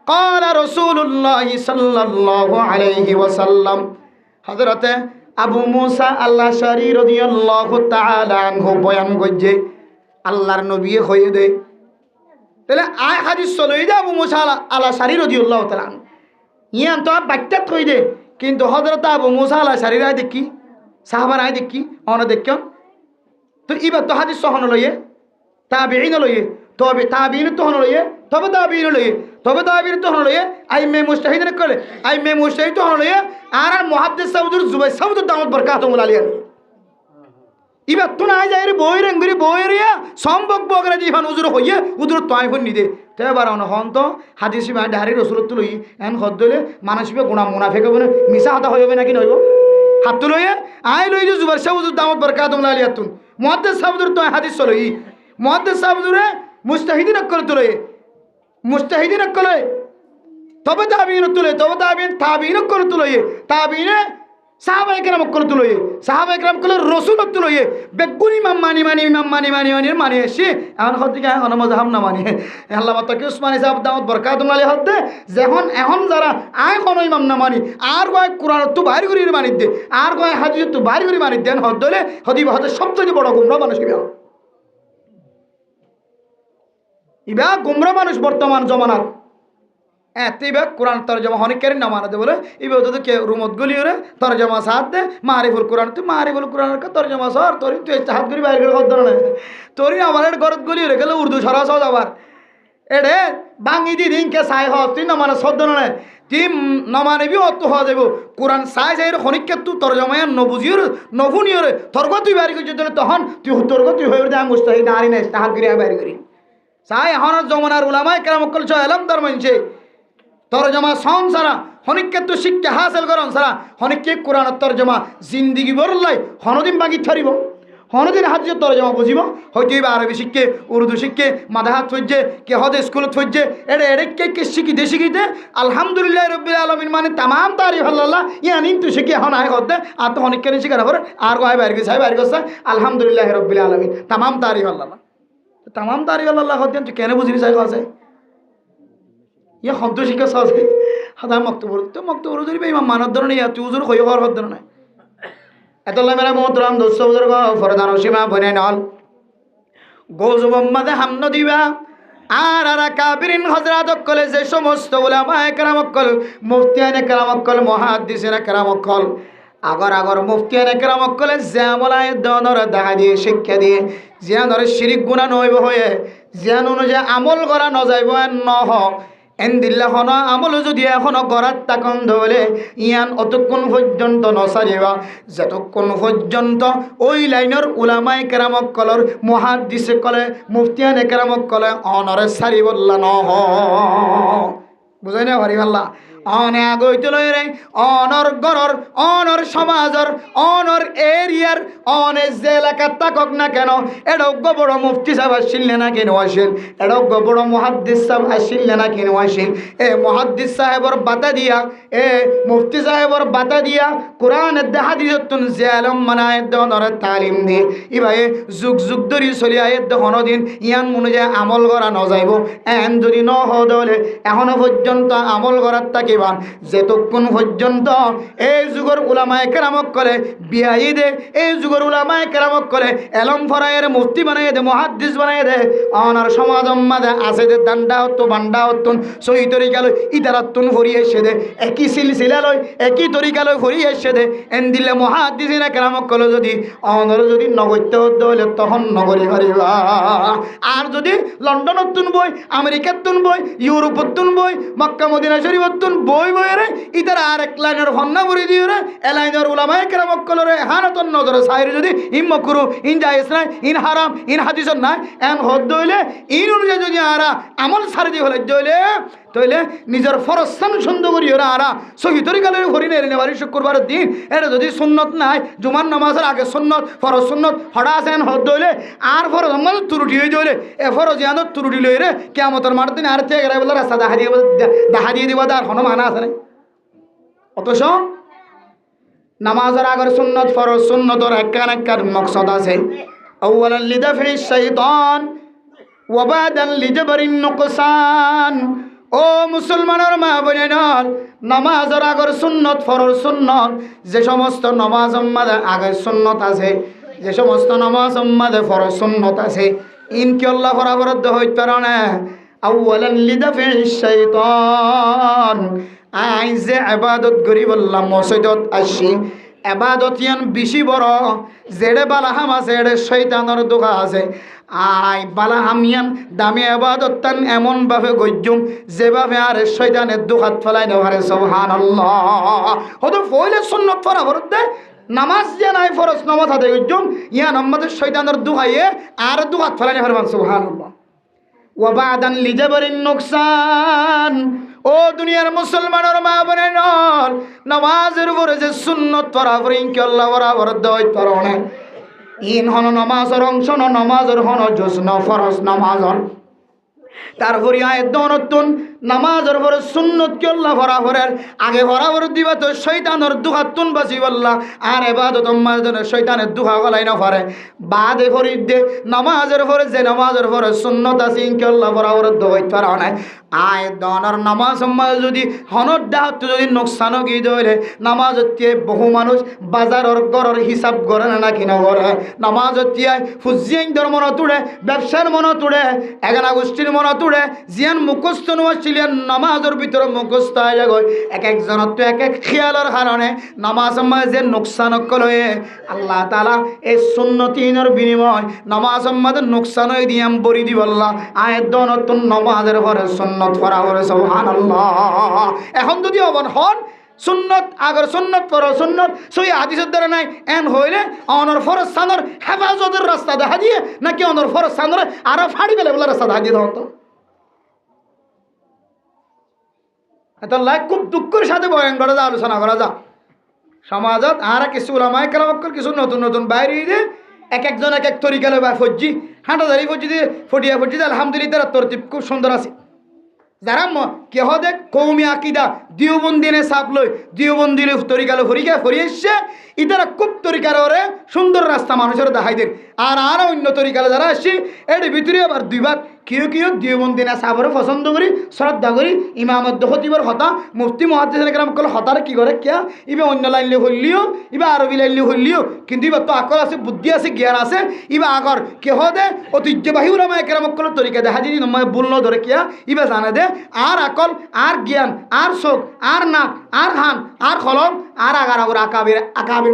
قال رسول الله صلى الله عليه وسلم حضرت আবু মুসা আল-আশআরী রাদিয়াল্লাহু তাআলা আনহু বয়ান করছে আল্লাহর নবী হয়ে দেয় তাহলে আয় হাদিস চলই দে আবু মুসা আল-আশআরী রাদিয়াল্লাহু তাআলা ইয়ান তো বাক্যত কই দে কিন্তু হযরত আবু মুসা আল-আশআরী রায় দেখি সাহাবা রায় দেখি অন দেখ তো ইবা তো হাদিস সহন লইয়ে তাবিঈন লইয়ে তবে তাবিঈন তো হন লইয়ে তবে তাবিঈন লইয়ে তবে তাবিঈন তো হন লইয়ে আইমে মুজতাহিদিন কলে আইমে মুজতাহিদ তো হন লইয়ে আর মুহাদ্দিস সাউদুর জুবাই সাউদুর দামত বরকাতুল আলিয়া ইবা তো না যায় রে বই রঙ্গরি বই রিয়া সম্ভব বগরা জীবন উজুর হইয়ে উজুর তাই হন নিদে তে বারানো হন তো হাদিস মা ডারি রাসূলত লই এন হদলে মানসিবে গুনাহ মুনাফিক হবে না মিছা কথা হইবে নাকি নইব হাত লইয়ে আই লই জুবাই সাউদুর দামত বরকাতুল আলিয়া তুন মুহাদ্দিস সাউদুর তো হাদিস লই মুহাদ্দিস সাউদুরে মুজতাহিদিন করে তুলে মুজতাহিদিন করে তবে তাবিঈন তুলে তবে তাবিঈন করে তুলে তাবিঈনে সাহাবায়ে কেরাম করে তুলে সাহাবায়ে কেরাম করে রাসূল তুলে বেগুনি ইমাম মানি এসে এখন হদিকে এখন মাযহাব না মানি আল্লামা তাকি উসমানী সাহেব দাওয়াত বরকাতুল আলাইহি হদ্দে যখন এখন যারা আয় কোন ইমাম না মানি আর কয় কোরআন তো বাইরে করে মানি দে আর কয় হাদিস তো বাইরে করে মানি দেন হদ্দলে হদিবা হদ্দে সবচেয়ে বড় গুমরা মানুষ ইবা ইবা গুমরা মানুষ বর্তমান জমানার এতিবা কোরআন তরজমা অনেক কেন না মানাতে বলে ইবা তো কে রুমত গলিওরে তরজমা সাথ দে মারিফুল কোরআন তো মারিফুল কোরআনের কা তরজমা সর তোরি তুই হাত করি বাইরে করে কত না তোরি আমার গরত গলিওরে গেলে উর্দু সরা সহজ আবার এডে বাঙ্গি দি দিন কে সাই হস তুই না মানে সদ্দ না তুই নমানেবি অত হওয়া যাব কোরআন সাই যাই খনিককে তুই তরজমায় নবুজিওর নফুনিওরে তর্ক তুই বাইরে করে যদি তখন তুই তর্ক তুই হয়ে যা মুস্তাহিদ নারী নাই হাত করি বাইরে করি সাই এখন জমানার উলামায়ে কেরাম কল এলাম তার মানছে তরজমা সন সারা হনিককে তো শিক্ষা হাসিল করন সারা হনিককে কোরআন তরজমা জিন্দিগি বরলাই হনদিন বাগি থরিব হনদিন হাদিস তরজমা বুঝিব হয়তো এবার আরবি শিখে উর্দু শিখে মাদাহাত ফজ্জে কে হদে স্কুলত ফজ্জে এড়ে কে শিখি দে শিখিতে আলহামদুলিল্লাহ রাব্বিল আলামিন মানে তামাম তারিফ আল্লাহ ইয়ানি তো শিখে এখন আয় হদে আর তো হনিককে শিখা না করে আর কয় বাইরে গেছে বাইরে গেছে আলহামদুলিল্লাহ রাব্বিল আলামিন তামাম তারিফ আল্লাহ তামাম তারিফ আল্লাহ হতেন তুই কেন বুঝিনি চাই আছে ইয়ে হন্ত শিক্ষা সাজে হাদা মক্তবর তো মক্তবর যদি ইমাম মানদ ধরনে ইয়া তুই উজুর হই হওয়ার হদ না এতলা মেরা মোহতরাম দোস্ত বুজুর্গ ফরদান সীমা বনে নল গোজবম্মাদে হামন দিবা আর কাবিরিন হযরত কলে যে সমস্ত উলামায়ে কেরাম কল মুফতিয়ানে কেরাম কল মুহাদ্দিসিনে কেরাম কল আগর মুফতিয়ানে কেরাম কলে জামলায়ে দনর দাহা দিয়ে শিক্ষা দিয়ে জিয়ানর শিরিক গুনাহ নইব হয়ে জিয়ান অনুযায়ী আমল করা ন যাইব নহ এন্দিল্লা হন আমল যদি এখনো গড়াত তাকন ধরে ইয়ান অতক্ষণ পর্যন্ত নসারিবা যতক্ষণ পর্যন্ত ওই লাইনের উলামায়ে কেরামক কলর মুহাদ্দিসে কলে মুফতিয়ানে কেরামক কলে অনরে সারি বললা নহ বুঝাই না ভারি ভাল্লা অনে আগইতে লই রে অনর গরর অনর সমাজর অনর এরিয়ার অনে যে এলাকার তাকক না কেন এডজ্ঞ বড় মুফতি সাহেব আসিল না কেন আসিল এডজ্ঞ বড় মুহাদ্দিস সাহেব আসিল না কেন আসিল এ মুহাদ্দিস সাহেবর বাতা দিয়া এ মুফতি সাহেবর বাতা দিয়া কোরআনের হাদিসতুন জালম মানায় দনরে তালিম দি ইবাই যুগ যুগ ধরি চলি আয়ে দহনদিন ইয়ান মনে যায় আমল করা ন যাইব এন যদি ন হদলে এখনো পর্যন্ত আমল করার তাকে রাখিবান যেতক্ষণ পর্যন্ত এই যুগের উলামায়ে কেরামক করে বিয়াই দে এই যুগের উলামায়ে কেরামক করে এলম ফরায়ের মুফতি বানাই দে মুহাদ্দিস বানাই দে অনার সমাজ মাঝে আছে যে দান্ডা হতো বান্ডা হতুন সহি তরিকা লই ইদারাতুন ফরিয়ে এসে দে একই সিলসিলা লই একই তরিকা লই ফরিয়ে এসে দে এন দিলে মুহাদ্দিসিনা কেরামক কলে যদি অনর যদি নগত্য হতে হলে তখন নগরী পারিবা আর যদি লন্ডনত তুন বই আমেরিকাত তুন বই ইউরোপত তুন বই মক্কা মদিনা শরীফত তুন বই বইরে ইতার আর এক লাইনের ফন্না ভরি দিয়ে রে এলাইনের উলামায়ে কেরামক কলরে হানাতন নজরে সাইরে যদি ইন মকরু ইন জায়েজ নাই ইন হারাম ইন হাদিস নাই এন হদ হইলে ইন অনুযায়ী যদি আরা আমল ছাড়ি দিয়ে হলে জইলে তইলে নিজের ফরজ সান সুন্দর করি ওরা আরা সহি তরিকালে হরি নেই নেবারি শুক্রবারের দিন এটা যদি সুন্নত নাই জুমার নামাজের আগে সুন্নত ফরজ সুন্নত হড়া আছেন হদ হইলে আর ফরজ আমাদের ত্রুটি হয়ে যাইলে এ ফরজ ইয়ানো ত্রুটি লইরে কিয়ামতের মাঠ দিন আর থেকে গেলে বলে রাস্তা দেখা দিয়ে দিব আর কোনো মানা আছে না অথচ নামাজের আগের সুন্নত ফরজ সুন্নতর একখান একখান মকসদ আছে আউয়ালান লিদাফি শাইতান ওয়া বাদান লিজবরিন নুকসান ও মুসলমানের মা বোনেরা নামাজের আগের সুন্নত ফরজ সুন্নত যে সমস্ত নামাজ মাঝে আগের সুন্নত আছে যে সমস্ত নামাজ মাঝে ফরজ সুন্নত আছে ইনকি আল্লাহ বরাবর হইতে পারে না আউয়ালান লিদাফি শাইতান আই যে ইবাদত করি বললাম মসজিদত আসি ইবাদত ইয়ান বেশি বড় জেড়ে বালাহাম আছে এড়ে শয়তানের দোকা আছে আই বালাহামিয়ান দামি ইবাদত তান এমন ভাবে গজ্জুম যেভাবে আর শয়তানের দোকাত ফেলাই নেওয়ারে সুবহানাল্লাহ হয়তো ফয়লে সুন্নত ফরাবর দে নামাজ যে নাই ফরজ নামাজ আদায় গজ্জুম ইয়ান আমাদের শয়তানের দোকায়ে আর দোকাত ফেলাই নেওয়ার সুবহানাল্লাহ ওয়া বাদান লিজাবরিন নুকসান ও দুনিয়ার মুসলমানের মা বোনেরা নামাজের উপরে যে সুন্নত পড়াবো ইনকে আল্লাহ বরাবর দইত পারনে ইন হন নামাজের অংশ ন নামাজের হন জুজ ফরজ নামাজর তারপরে আয়াত দনতুন নামাজের পরে সুন্নত কি আল্লাহ বরাবরের আগে বরাবর দিবা তো শয়তানের দুহাতুন বাসি বললা আর ইবাদত মাঝে শয়তানের দুহা গলাই না পারে বাদে ফরিদ দে নামাজের পরে যে নামাজের পরে সুন্নত আছে ইনকে আল্লাহ বরাবর দইত পারনে আয় দনার নামাজ যদি হনর ডাহত যদি নোকসানও গিয়ে ধরে নামাজ হচ্ছে বহু মানুষ বাজারের গড়ের হিসাব করে না কিনা করে নামাজ হচ্ছে ফুজিয়াইন্দর মনে তুড়ে ব্যবসার মনে তুড়ে এগানা গোষ্ঠীর মনে তুড়ে জিয়ান মুখস্থ নোয়াছিলেন নামাজের ভিতরে মুখস্থ হয়ে যায় এক একজনের তো এক এক খেয়ালের কারণে নামাজ যে নোকসান করে আল্লাহ তালা এই সুন্নতিনের বিনিময় নামাজ নোকসান হয়ে দিয়ে বরি দিব আল্লাহ আয় দনতুন নামাজের পরে সুন্নত ফরাবরে সুবহানাল্লাহ এখন যদি অবন হন সুন্নত আগর সুন্নত ফরজ সুন্নত সই হাদিসের দ্বারা নাই এন হইলে অনর ফরজ সানর হেফাজতের রাস্তা দেখা দিয়ে নাকি অনর ফরজ সানর আরো ফাড়ি বেলে বলে রাস্তা দেখা দিয়ে হতো এটা লাইক খুব দুঃখের সাথে বয়ান করা যা আলোচনা করা যা সমাজত আর কিছু ওলামায়ে কেরামক কিছু নতুন নতুন বাইরে দিয়ে এক একজন এক এক তরিকালে বা ফজ্জি হাঁটাদারি ফজ্জি দিয়ে ফটিয়া ফজ্জি দিয়ে আলহামদুলিল্লাহ তারা তরতিব খুব সুন্দর আছে যারা কেহ দেখ কৌমি আকিদা দিওবন্দিনে চাপ লই দিওবন্দিলে তরিকালে ফরি এসছে ইতারা খুব তরিকার ওরে সুন্দর রাস্তা মানুষের দেখাই দেন আর অন্য তরিকালে যারা আসছে এর ভিতরে আবার দুই ভাগ কিয় দিওবন্দিনে চাপরে পছন্দ করি শ্রদ্ধা করি ইমামত দখতিবর হতা মুফতি মুহাদ্দিসিনে কেরাম কল হতার কি করে কিয়া ইবা অন্য লাইনলে হইলিও ইবা আরবি লাইনলে হইলিও কিন্তু ইবা তো আকল আছে বুদ্ধি আছে জ্ঞান আছে ইবা আগর কেহ দে ঐতিহ্যবাহী ওলামায়ে কেরাম কল তরিকা দেখা যদি নয় ভুল ন ধরে কিয়া ইবা জানে দে আর আকল আর জ্ঞান আর চোখ আর নাক আর হান আর কলম আর আগার আবার আকাবির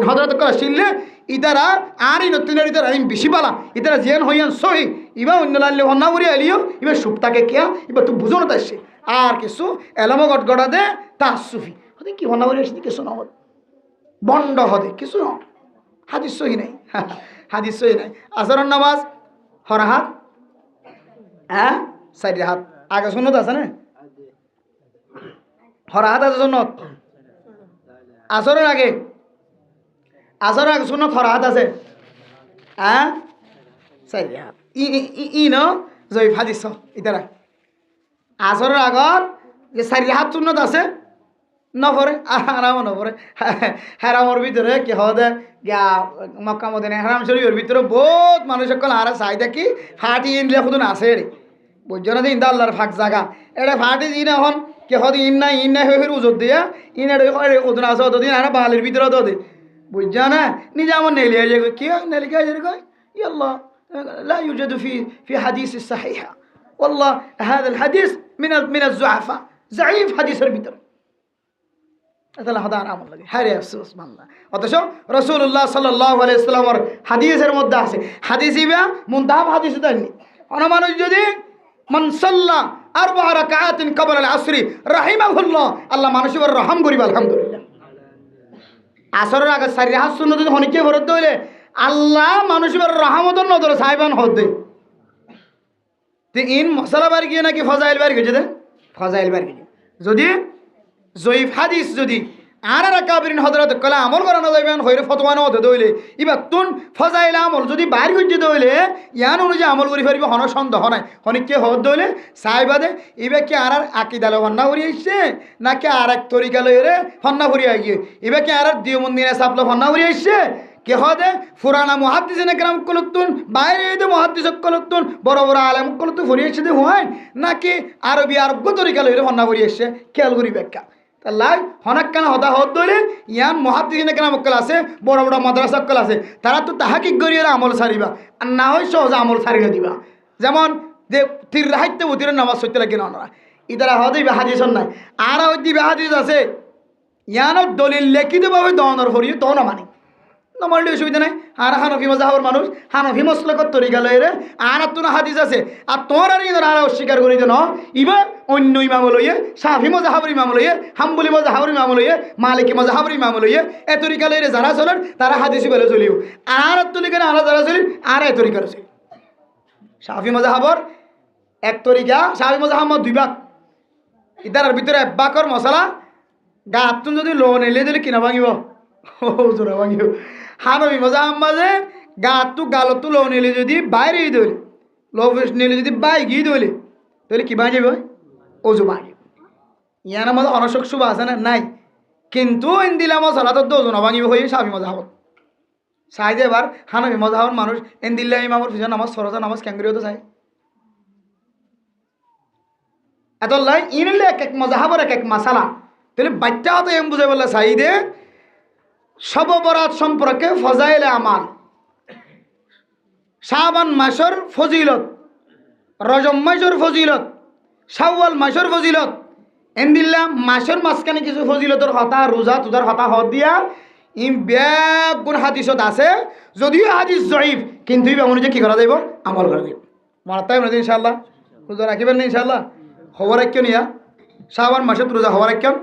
হজরত করা শিললে ইতারা আর এই নতুন ইতারা আমি বেশি পালা ইতারা জিয়ান হইয়ান সহি ইবা অন্য লাইনলে হন্না করি আলিও ইবা সুপটাকে কিয়া ইবা তো বুঝো না তাইছে আর কিছু এলামো গটগড়া দে তাসুফি হতে কি হন্না করি আসছে কিছু নহল বন্ড হদে কিছু ন হাদিস সহি নাই হাদিস সহি নাই আসরের নামাজ হরহাত হ্যাঁ চারি হাত আগে সুন্নত আছে না হরহাত আছে সুন্নত আসরের আগে সুন্নত হরহাত আছে হ্যাঁ চারি হাত ই ন জয় হাদিস ইতারা আসরের আগত যে চারি হাত সুন্নত আছে নপরে আরাম নপরে হেরামর ভিতরে কি হদে গিয়া মক্কা মদিনা হেরাম শরীফের ভিতরে বহুত মানুষ সকল আর চাই দেখি ফাটি ইনলে শুধু আছে বুঝছো না ইন্দা আল্লাহর ফাঁক জাগা এটা ফাটি যি না হন কে হদি ইন্না হয়ে উজত দিয়া ইনার ওজন আছে অতদিন আর বালের ভিতরে তো দে বুঝছা না নিজে আমার নেলি হয়ে যায় কি নেলি কে কয় ইয়াল্লাহ لا يوجد في حديث الصحيحة والله هذا الحديث من الضعفاء ضعيف حديث البتر তাহলে হদার আমল লাগে হায় রে আফসোস বান্দা অথচ রাসূলুল্লাহ সাল্লাল্লাহু আলাইহি ওয়াসাল্লামের হাদিসের মধ্যে আছে হাদিস ইবা মুনতাহা হাদিস দেননি অন্য মানুষ যদি মান সাল্লা আরবা রাকাআতিন ক্বাবলা আল আসরি রাহিমাহুল্লাহ আল্লাহ মানুষের রহম করিব আলহামদুলিল্লাহ আসরের আগে চারি রাকাত সুন্নাত যদি হনিকে ফরজ হইলে আল্লাহ মানুষের রহমতের নজরে সাইবান হদে তে ইন মশলা বার গিয়ে নাকি ফজাইল বার গেছে দে ফজাইল বার গেছে যদি জয়ীফ হাদিস যদি আর কাবিরিন হযরত কলা আমল করানো যাইবেন হইরে ফতোয়া না হতে দইলে ইবা তুন ফজাইল আমল যদি বাইর গজ্জে দইলে ইয়ান অনুযায়ী আমল করি ফেরবি হন সন্দেহ নাই হনিকে হদ দইলে সাইবাদে ইবা কি আর আকীদালে হন্না করি আইছে নাকি আর এক তরিকা লইরে হন্না করি আইয়ে ইবা কি আর দিওমন্দিনে সাপলা হন্না করি আইছে কে হদে ফুরানা মুহাদ্দিসিনে کرام কলতুন বাইরে দে মুহাদ্দিস কলতুন বড় বড় আলেম কলতু ফরি আইছে দে হয় নাকি আরবি আরব তরিকা লইরে হন্না করি আইছে খেয়াল করি ব্যাখ্যা তাহলে হনাক্কান হদা হদ দইলে ইয়ান মুহাদ্দিসিনে کرام কল আছে বড় বড় মাদ্রাসা কল আছে তারা তো তাহাকিক করিয়া আমল সারিবা আর না হয় সহজ আমল সারিয়ে দিবা যেমন যে তীর রাহাইতে উতিরের নামাজ সইতে লাগে না ওনারা ইদারা হদে হাদিস নাই আর ওই দিবে হাদিস আছে ইয়ানোর দলিল লিখিতভাবে দনের ফরিয়ে তো না মানে নমারলে অসুবিধা নাই আর হানফি মাযহাবের মানুষ হানফি মাসলাকত তরিকা লইরে আর তুনা হাদিস আছে আর তোর আর ইদার আর অস্বীকার করি দেন ইবা অন্য ইমাম লইয়ে শাফি মাযহাবের ইমাম লইয়ে হাম্বলি মাযহাবের ইমাম লইয়ে মালিকি মাযহাবের ইমাম লইয়ে এ তরিকা লইরে যারা চলেন তারা হাদিসই বলে চলিও আর তরিকা আর যারা চলি আর এ তরিকা চলি শাফি মাযহাবের এক তরিকা শাফি মাযহাব দুই ভাগ ইদার ভিতরে এক ভাগর মশলা গাতুন যদি লোন এলে দিলে কিনা ভাঙিব ও জোরা ভাঙিব হানফি মাযহাব মাঝে গাতু গালতু লো নিলে যদি বাইরে দইলে লো নিলে যদি বাই গিয়ে দইলে তাহলে কি বাজে ভাই ওজু বাজে ইয়ার মধ্যে অনশক শুভ আছে না নাই কিন্তু ইন্দিলাম সালাতত ওজন ভাঙিব হয়ে শাফি মাযহাব চাই যে এবার হানফি মাযহাবের মানুষ ইন্দিল্লা ইমামর পিছনে নামাজ ফরজ নামাজ ক্যাঙ্গরিও তো চাই এত লাই ইনলে এক এক মাযহাবের এক এক মাসালা তাহলে বাচ্চা হতো এম বুঝে বললে চাই দে শব বরাত সম্পর্কে ফজাইলে আমাল শাবান মাসের ফজিলত রজব মাসের ফজিলত শাওয়াল মাসের ফজিলত এন্দিল্লা মাসের মাঝখানে কিছু ফজিলতের হতা রোজা তুজার হতা হদ দিয়া ইম ব্যাগ গুণ হাদিসত আছে যদিও হাদিস জয়ীফ কিন্তু এই অনুযায়ী কি করা যাইব আমল করা যাইব মনে তাই মনে ইনশাআল্লাহ রোজা রাখিবেন না ইনশাআল্লাহ খবর রাখিও নিয়া শাবান মাসে রোজা খবর রাখিও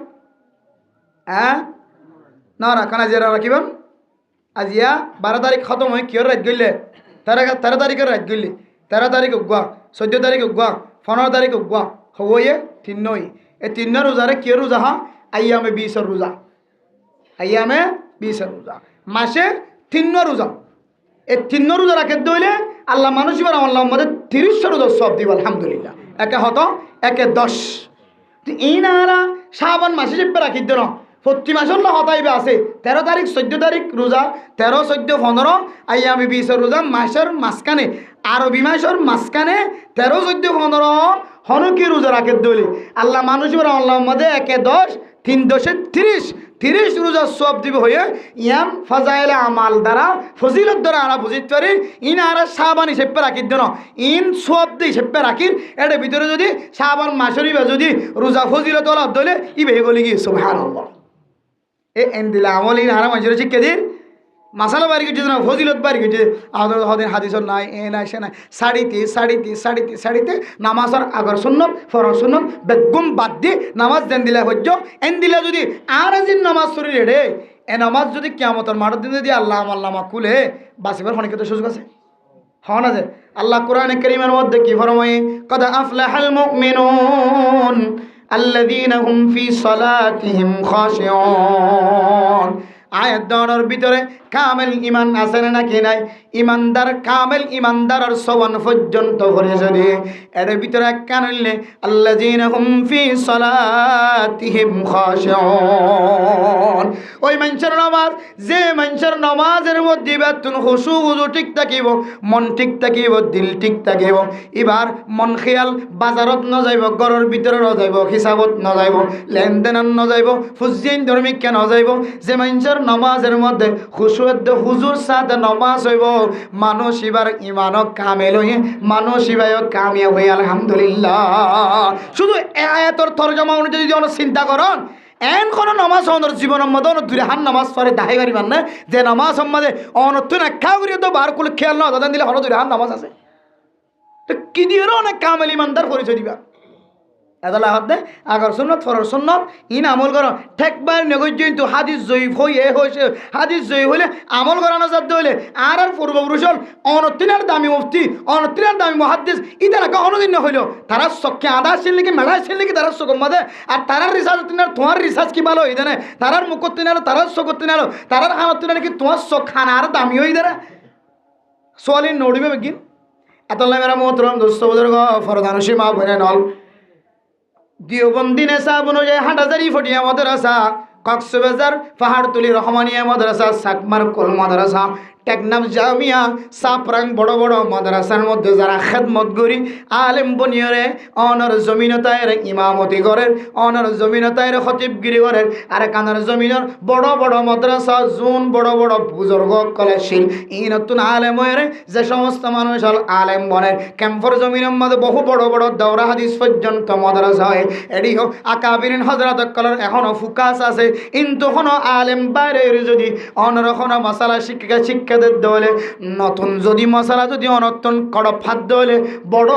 হ্যাঁ না রাখানা জেরা রাখিবেন আজিয়া 12 তারিখ খতম হয় কিয়র রাত গইলে 13 তারিখের রাত গইলে 13 তারিখ উগুয়া 14 তারিখ উগুয়া 15 তারিখ উগুয়া হবয়ে 3 নই এই 3 রোজারে কিয় রোজা হা আইয়ামে 20 রোজা আইয়ামে 20 রোজা মাসে 3 রোজা এই 3 রোজা রাখে দইলে আল্লাহ মানুষের আল্লাহ আমাদের 30 রোজা সব দিব আলহামদুলিল্লাহ একে হতো একে 10 তো এই নারা শাবান মাসে চেপে রাখি দেন প্রতি মাসের হতাইবে আছে 13 তারিখ 14 তারিখ রোজা 13 14 15 আইয়ামে 20 রোজা মাসের মাঝখানে আরবি মাসের মাঝখানে 13 14 15 হনকি রোজা রাখে দইলে আল্লাহ মানুষের আল্লাহ আমাদের একে 10 3 10 30 রোজা সব দিব হয়ে ইয়াম ফাজাইলে আমাল দ্বারা ফজিলত দ্বারা আমরা বুঝিতে পারি ইন আর শাবান হিসেবে রাখি দেন ইন সব দিয়ে হিসেবে রাখির এর ভিতরে যদি শাবান মাসেরই যদি রোজা ফজিলত লাভ দইলে ইবে গলি কি সুবহানাল্লাহ এ এন্দিলা আমল ইন আর মানুষের শিক্ষা দিন মাসালা বাড়ি গেছে না ফজিলত বাড়ি গেছে আদর হদিন হাদিসর নাই এ নাই সে নাই শাড়িতে নামাজের আগর সুন্নত ফরজ সুন্নত বেগম বাদ দিয়ে নামাজ দেন দিলে হজ্জ এন দিলে যদি আর আজিন নামাজ শরীর রে এ নামাজ যদি কিয়ামতের মাঠের দিন যদি আল্লাহ আল্লামা কুলে বাসিবার ফোনে তো সুযোগ আছে হন আছে আল্লাহ কোরআনে কারীমের মধ্যে কি ফরমায় কদ আফলাহাল মুমিনুন الذين هم في صلاتهم خاشعون আয়াত দনের ভিতরে কামেল ইমান আছে নাকি নাই? ইমানদার কামেল ইমানদারের সওয়ান পর্যন্ত পড়ে যদি এর ভিতরে কান হইলে আল্লাযীনা হুম ফি সালাতিহিম খাশিউন, ওই মানুষের নামাজ, যে মানুষের নামাজের মধ্যে বেতুন খুশু খুজু ঠিক থাকিব, মন ঠিক থাকিব, দিল ঠিক থাকিব। এবার মন খেয়াল বাজারত ন যাইব, ঘরের ভিতরে ন যাইব, হিসাবত ন যাইব, লেনদেনত ন যাইব, ফুজিয়ান ধর্মিককে ন যাইব। যে মানুষের নামাজের মধ্যে হুজুর সাথে নমাজ হইব, মানুষ এবার ইমানক কামেল হয়ে মানুষ এবার কামিয়াব হয়ে আলহামদুলিল্লাহ। শুধু আয়াতর তরজমা অনুযায়ী যদি অনেক চিন্তা করেন, এন কোনো নামাজ অনর জীবনের মধ্যে অনেক দূরে হান নামাজ পড়ে দাহি গাড়ি মানে যে নামাজ সম্মাদে অনতুন একা করি তো বার করলে খেয়াল না দাদা দিলে হলো দূরে হান নামাজ আছে, তো কি দিয়ে অনেক কামেল ইমানদার পরিচয় দিবা। এদালা হাতে আগর সুন্নত ফরর সুন্নত ইন আমল করো ঠেকবার নগজ্য কিন্তু হাদিস জয়ীফ হয়ে হয়েছে, হাদিস জয়ী হইলে আমল করানো যাতে হইলে আর পূর্বপুরুষ হল অনতিনার দামি মুফতি, অনতিনার দামি মহাদ্দিস ইতারা কখনো দিন হইল তারা চক্ষে আদা আসছিল নাকি মেলা আসছিল নাকি তারা চোখ মাদে, আর তারার রিসার্চ তিনার তোমার রিসার্চ কি ভালো হয়ে জানে, তারার মুখত তিনালো তারার চোখত তিনালো তারার হানত তিনা নাকি তোমার চোখ খানা আর দামি হয়ে দাঁড়া সোয়ালি নড়িবে বেগিন। এত মেরা মোহতরম দোস্ত বুজুর্গ ফরদানুষী মা বোনে নল দিওবন্দি নেশাব অনুযায়ী হাটাজারি ফটিয়া মাদ্রাসা, কক্সবাজার পাহাড়তলি রহমানিয়া মাদ্রাসা, সাকমার কোল মাদ্রাসা, টেকনাফ জামিয়া, সাপরাং বড় বড় মাদ্রাসার মধ্যে যারা খেদমত করি আলেম বনিয়রে অনর জমিনতায়ের ইমামতি করেন, অনর জমিনতায়ের খতিবগিরি করেন, আর কানার জমিনের বড় বড় মাদ্রাসা জুন বড় বড় বুজুর্গ কলেজশীল ই নতুন আলেম হয়ে যে সমস্ত মানুষ হল আলেম বনের ক্যাম্পর জমিনের মধ্যে বহু বড় বড় দৌরা হাদিস পর্যন্ত মাদ্রাসা হয়। এটি হোক আকাবিরিন হজরত কলার এখনো ফুকাস আছে, কিন্তু কোনো আলেম বাইরের যদি অনরক্ষণ মশালা শিক্ষা দলে নতুন যদি মশলা যদি অনতন কড়প ফাদ দলে বড়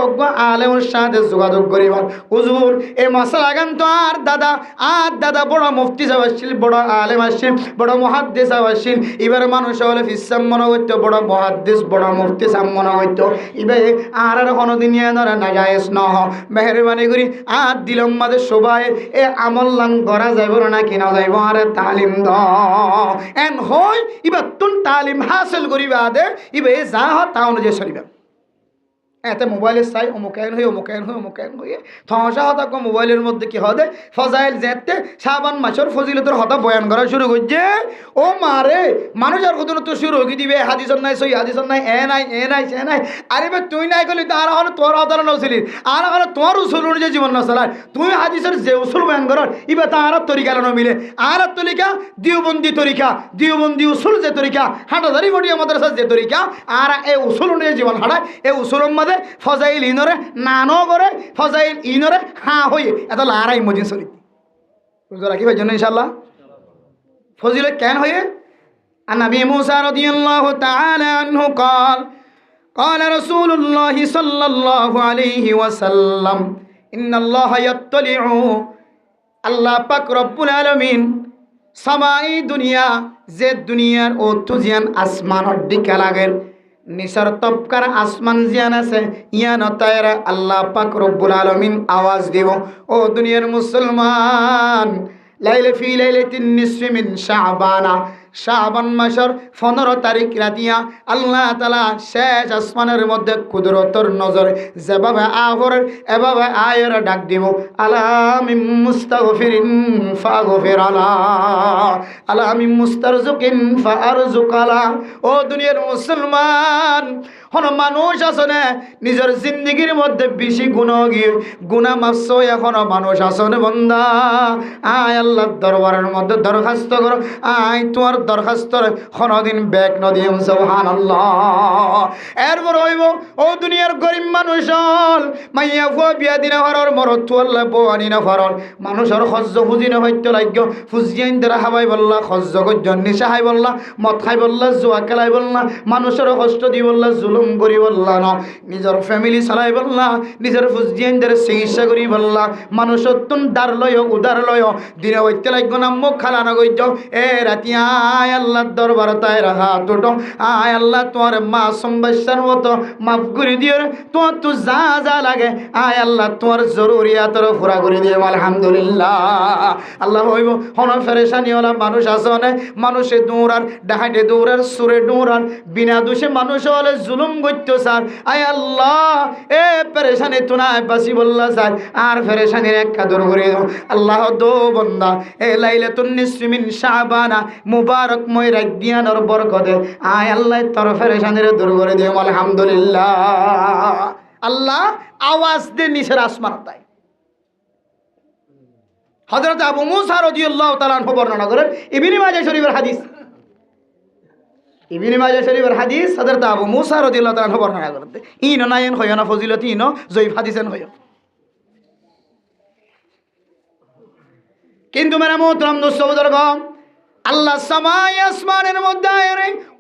আলেমের সাথে যোগাযোগ করিবার হুজুর এই মশলা গান তো আর দাদা বড় মুফতি সাহেব আসছিল, বড় আলেম আসছিল, বড় মুহাদ্দিস সাহেব আসছিল, এবার মানুষ হলে ফিসাম মনে হইতো বড় মুহাদ্দিস বড় মুফতি সাহেব মনে হইতো, এবার আর কোনোদিন ধরে না যায়স নহ মেহরবানি করি আর দিলম মাঝে সবাই এ আমল লাং করা যাইব না কিনা যাইব আর তালিম দ এন হই এবার তুন তালিম হাসিল করিবা দে ইবে যা হ তা অনুযায়ী চলিবা। এতে মোবাইলের চাই অমুকায়ন হয়ে থসা হতাক মোবাইলের মধ্যে কি হবে ফজাইল যেতে সাবান মাসের ফজিলতের হতা বয়ান করা শুরু করছে। ও মারে মানুষের কত তো শুরু হয়ে দিবে হাদিসন নাই সই হাদিসন নাই এ নাই সে নাই, আরে ভাই তুই নাই করলি তো আর হলো তোর হতারা নছিলি আর হলো তোমার উসুল অনুযায়ী জীবন না চলার, তুই হাদিসের যে উসুল বয়ান করার ইবে তার তরিকা মিলে আর তরিকা দিওবন্দি তরিকা দিওবন্দি উসুল যে তরিকা হাঁটাধারি বটিয়া মাদ্রাসার যে তরিকা আর এই উসুল অনুযায়ী জীবন হাঁটায় এই উসুলের মাঝে ফজাইল ইনরে নানো করে ফজাইল ইনরে হাঁ হয়ে এত লারাই মজিন চলি রাখি ভাই জন্য ইনশাল্লাহ ফজিল কেন হয়ে নবী মুসা রাদিয়াল্লাহু তাআলা আনহু قال رسول الله صلى الله عليه وسلم إن الله يطلع আল্লাহ পাক রব্বুল আলামিন সামাই দুনিয়া যে দুনিয়ার ও তুজিয়ান আসমানের দিকে লাগের নিসার তপকার আসমান জিয়ান আছে ইয়ান তায়রা আল্লাহ পাক রব্বুল আলামিন আওয়াজ দেব ও দুনিয়ার মুসলমান লাইলা ফি লাইলাতিন নিসফি মিন শাবানা শাবান মাসের 15 তারিখ রাতিয়া আল্লাহ তাআলা শেষ আসমানের মধ্যে কুদরতের নজরে যেভাবে আহরের এভাবে আয়ের ডাক দিব আলামিম মুস্তাগফিরিন ফাগফির আলা আলামিম মুস্তারজুকিন ফারজুকালা। ও দুনিয়ার মুসলমান হন মানুষ আছে না নিজের জিন্দগির মধ্যে বেশি গুনাহ মাফ এখনো মানুষ আছে না বান্দা আয় আল্লাহর দরবারের মধ্যে দরখাস্ত করো আয় তোমার দরখাস্ত কোনদিন ব্যাক ন দিও সুবহানাল্লাহ। এরপর হইব ও দুনিয়ার গরিব মানুষ হল মাইয়া ফুয়া বিয়া দিনা হরর মরত আল্লাহ বয়ানি না হরর মানুষের খজ্জ খুঁজি না হইতে লাগল ফুজিয়াইন দ্বারা হাবাই বললা খজ্জ গজ্জন নিশা হাই বললা মদ খাই বললা জুয়া খেলাই বললা মানুষের কষ্ট দি বললা জুলুম জুলুম করি বললা না, নিজের ফ্যামিলি চালাই বললা, নিজের ফুজিয়ানদের চিকিৎসা করি বললা, মানুষ তুন দার লয় উদার লয় দিনে হইতে লাগবে না মুখ খালানো গইজ এ রাতি আয় আল্লাহর দরবার তাই রাখা দুটো আয় আল্লাহ তোমার মা সম্বাসার মতো মাফ করে দিও তোমার তো যা যা লাগে আয় আল্লাহ তোমার জরুরিয়াতর পুরা করে দিও আলহামদুলিল্লাহ। আল্লাহ হইব হন ফেরেশানিওয়ালা মানুষ আসনে, মানুষে দৌড়ার ডাহাটে দৌড়ার সুরে দৌড়ার বিনা দোষে মানুষ হলে জুলুম করত স্যার আয় আল্লাহ এ পেরেশানি তুনায় বাসি বললা স্যার আর ফেরেশানির একটা দূর করে দাও আল্লাহ দো বন্দা এ লাইলাতুন নিসফি মিন শাবানা মুবারকময় রাত দিয়ানোর বরকতে আয় আল্লাহ তোর ফেরেশানির দূর করে দিও আলহামদুলিল্লাহ। আল্লাহ আওয়াজ দিয়ে নিচের আসমান তাই হযরত আবু মুসা রাদিয়াল্লাহু তাআলা আনহু বর্ণনা করেন ইবনে মাজাহ শরীফের হাদিস, ইবনে মাজাহ শরীফের হাদিস হযরত আবু মুসা রাদিয়াল্লাহু তাআলা আনহু বর্ণনা করেন ইনো নায়েন হয় না ফজিলত ইনো জয়ীফ হাদিসেন হয়। কিন্তু মেরা মোহতরম দোস্ত বুজুর্গ আল্লাহ সামাই আসমানের মধ্যে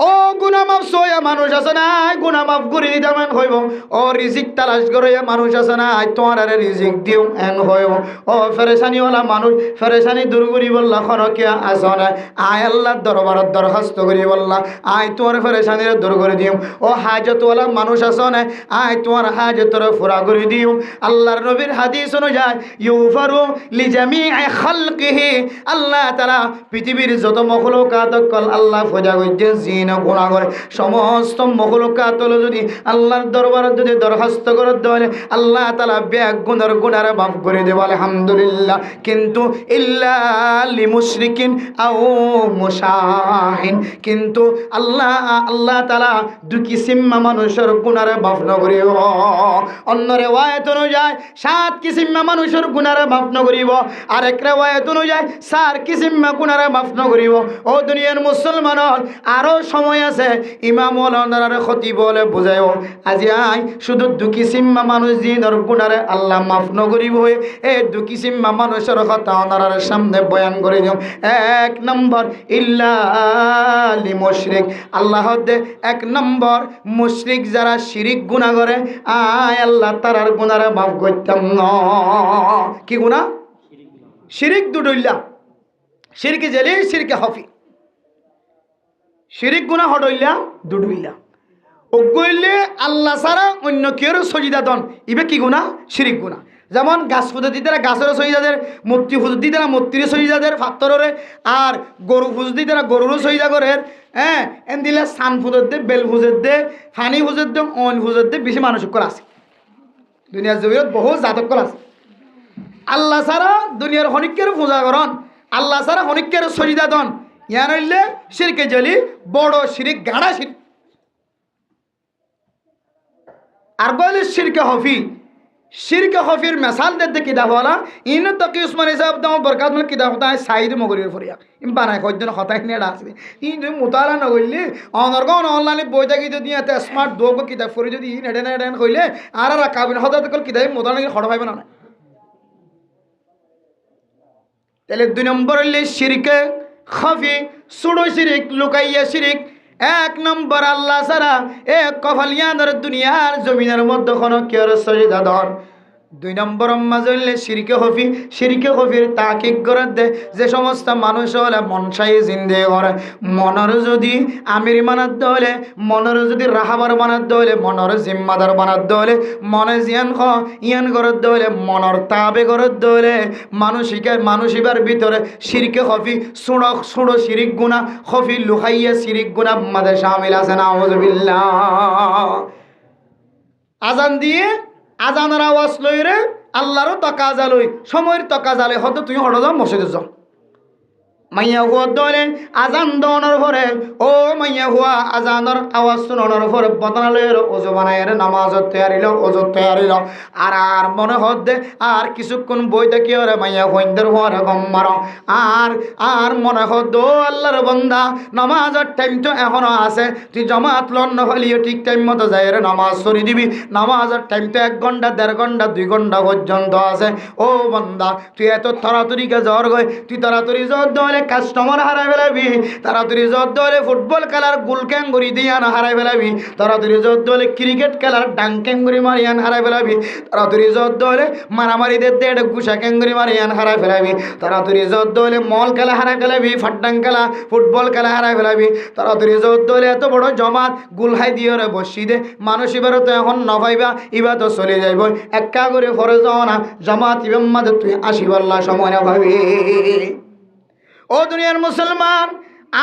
ও গুনাহ মাফ সয়া মানুষ আছে না গুনাহ মাফ করে দিতাম হইব ও রিজিক তালাশ করে মানুষ আছে না তোমার আরে রিজিক দিও এন হইব ও ফেরেশানিওয়ালা মানুষ ফেরেশানি দূর করি বললা খরকিয়া আছে না আয় আল্লাহর দরবারত দরখাস্ত করি বললা আয় তোমার ফেরেশানির দূর করে দিও ও হাজতওয়ালা মানুষ আছে না আয় তোমার হাজতর পুরা করে দিও। আল্লাহর নবীর হাদিস অনুযায়ী ইউফারু লিজামিই খালকিহি আল্লাহ তাআলা পৃথিবীর যত মখলুকাত কল আল্লাহ ফজা কইতে জিন গুনাহ করে সমস্ত মখলুকাত যদি আল্লাহর দরবারে যদি দরখাস্ত করে দেয় আল্লাহ তাআলা ব্যাগ গুনার গুনার মাফ করে দেব আলহামদুলিল্লাহ। কিন্তু ইল্লা লিমুশরিকিন আও মুশাহিন কিন্তু আল্লাহ তাআলা দুই কিসিম মানুষের গুনার মাফ ন করিব। অন্য রিওয়ায়াত অনুযায়ী 7 কিসিম মানুষের গুনার মাফ ন করিব, আরেক রিওয়ায়াত অনুযায়ী 4 কিসিম গুনার মাফ ন করিব। ও দুনিয়ার মুসলমান আরো সময় আছে ইমাম ওলামার খতিব বলে বুঝাইও আজি আই শুধু 2 কিসিম মানুষ জিনর গুনারে আল্লাহ মাফ ন করিব এই 2 কিসিম মানুষের কথা ওনার সামনে বয়ান করে দিও। 1 নম্বর ইল্লা লিমুশরিক আল্লাহ দে 1 নম্বর মুশরিক যারা শিরিক গুনাহ করে আয় আল্লাহ তারার গুনারে মাফ করতাম না। কি গুনাহ? শিরিক দুডইলা শিরকে জেলি শিরকে হফি শিরিক গুনাহ হডইলা দুডইলা ওগইলে আল্লাহ ছাড়া অন্য কেউ সজিদা দন ইবে কি গুনাহ? শিরিক গুনাহ। যেমন গাছ পুজো দিতে গাছের সজিদাদের, মূর্তি পুজো দিতে মূর্তির সজিদাদের ফাত্তরের, আর গরু পুজো দিতে গরুরও সজিদা করে হ্যাঁ এন দিলে সান পুজোর দে বেল পুজোর দে ফানি পুজোর দে অন পুজোর দে বেশি মানুষকর আছে দুনিয়ার জমিনত বহু জাতকর আছে। আল্লাহ ছাড়া দুনিয়ার হনিকের পূজা করন আল্লাহ ছাড়া হনিকের সজিদা দন ইয়ান হইলে শিরকে জেলি বড় শিরিক গাড়া শিরিক। আর বলে শিরকে হফি শিরকে হফির মেসাল দে কিতাব হলা ইন তকি উসমান সাহেব দাম বরকাত মানে কিতাব হতা সাইদ মগরির ফরিয়া ইম বানায় কয়জন হতাই নেড়া আছে ইন তুমি মুতালা না কইলে অনরগন অনলাইনে বই থাকি যদি এতে স্মার্ট দোগ কিতাব ফরি যদি নেড়ে নেড়ে কইলে আর কাবিন হতা কল কিতাব মুতালা খড় পাইবে না। তাহলে 2 নম্বর হইলে শিরকে খাফি সুড়ো শিরিক লুকাইয়া শিরিক। 1 নম্বর আল্লাহ ছাড়া এক কফলিয়ানের দুনিয়ার জমিনের মধ্যে কোনো কেউ সজিদা দন। 2 নম্বর মাঝে শিরকে হফি শিরকে হফির তাকিক করে দে যে সমস্ত মানুষ হলে মনসাই জিন্দে করে মনের যদি আমির বানাত হলে মনের যদি রাহাবার বানাত হলে মনের জিম্মাদার বানাত হলে মনে জিয়ান ইয়ান করত হলে মনের তাবে করত হলে মানুষিবার ভিতরে শিরকে হফি সুড়ো শিরিক গুনা হফি লুহাইয়া শিরিক গুনা মাঝে শামিল আছে না আউযুবিল্লাহ। আজান দিয়ে আজানের আওয়াজ লই রে আল্লাহরও তকাজা লই সময়ের তকাজালে হয়তো তুই হঠাৎ যাও মসজিদে যাও মাইয়া হুয়া দলে আজান দনের পরে ও মাইয়া হুয়া আজানের আওয়াজ শুনানোর পরে বদনালের ওজু বানায় নামাজত তৈয়ারিল ওজু তৈয়ারিল আর মনে হদ্দে আর কিছুক্ষণ বই দেখি ওরে মাইয়া হইন্দের হওয়ার গম মার আর মনে হদ্দ আল্লাহর বন্দা নামাজের টাইম তো এখনো আছে তুই জমাত লন্ন হলিও ঠিক টাইম মতো যাই রে নামাজ সরি দিবি নামাজের টাইম তো 1 ঘন্টা 1.5 ঘন্টা 2 ঘন্টা পর্যন্ত আছে। ও বন্দা তুই এত তাড়াতাড়ি কে জ্বর গয় তুই তাড়াতাড়ি জ্বর দলে কাস্টমার হারাই ফেলাবি, তাড়াতাড়ি যত হলে ফুটবল খেলার গোল ক্যাঙ্গুরি দিয়ান হারাই ফেলাবি, তাড়াতাড়ি যত হলে ক্রিকেট খেলার ডাং ক্যাঙ্গুরি মারিয়ান হারাই ফেলাবি, তাড়াতাড়ি যত হলে মারামারিতে দেড় গুসা ক্যাঙ্গুরি মারিয়ান হারাই ফেলাবি, তাড়াতাড়ি যত হলে মল খেলা হারাই ফেলাবি, ফাড্ডাং খেলা ফুটবল খেলা হারাই ফেলাবি, তাড়াতাড়ি যত হলে এত বড় জমাত গুলহাই দিয়ে রে বসি দে মানুষ এবার তো এখন নভাইবা ইবা তো চলে যাইব একা করে ফরে যাও না জমাত ইবাম মাঝে তুই আসিবাল্লা সময় না ভাবি। ও দুনিয়ার মুসলমান,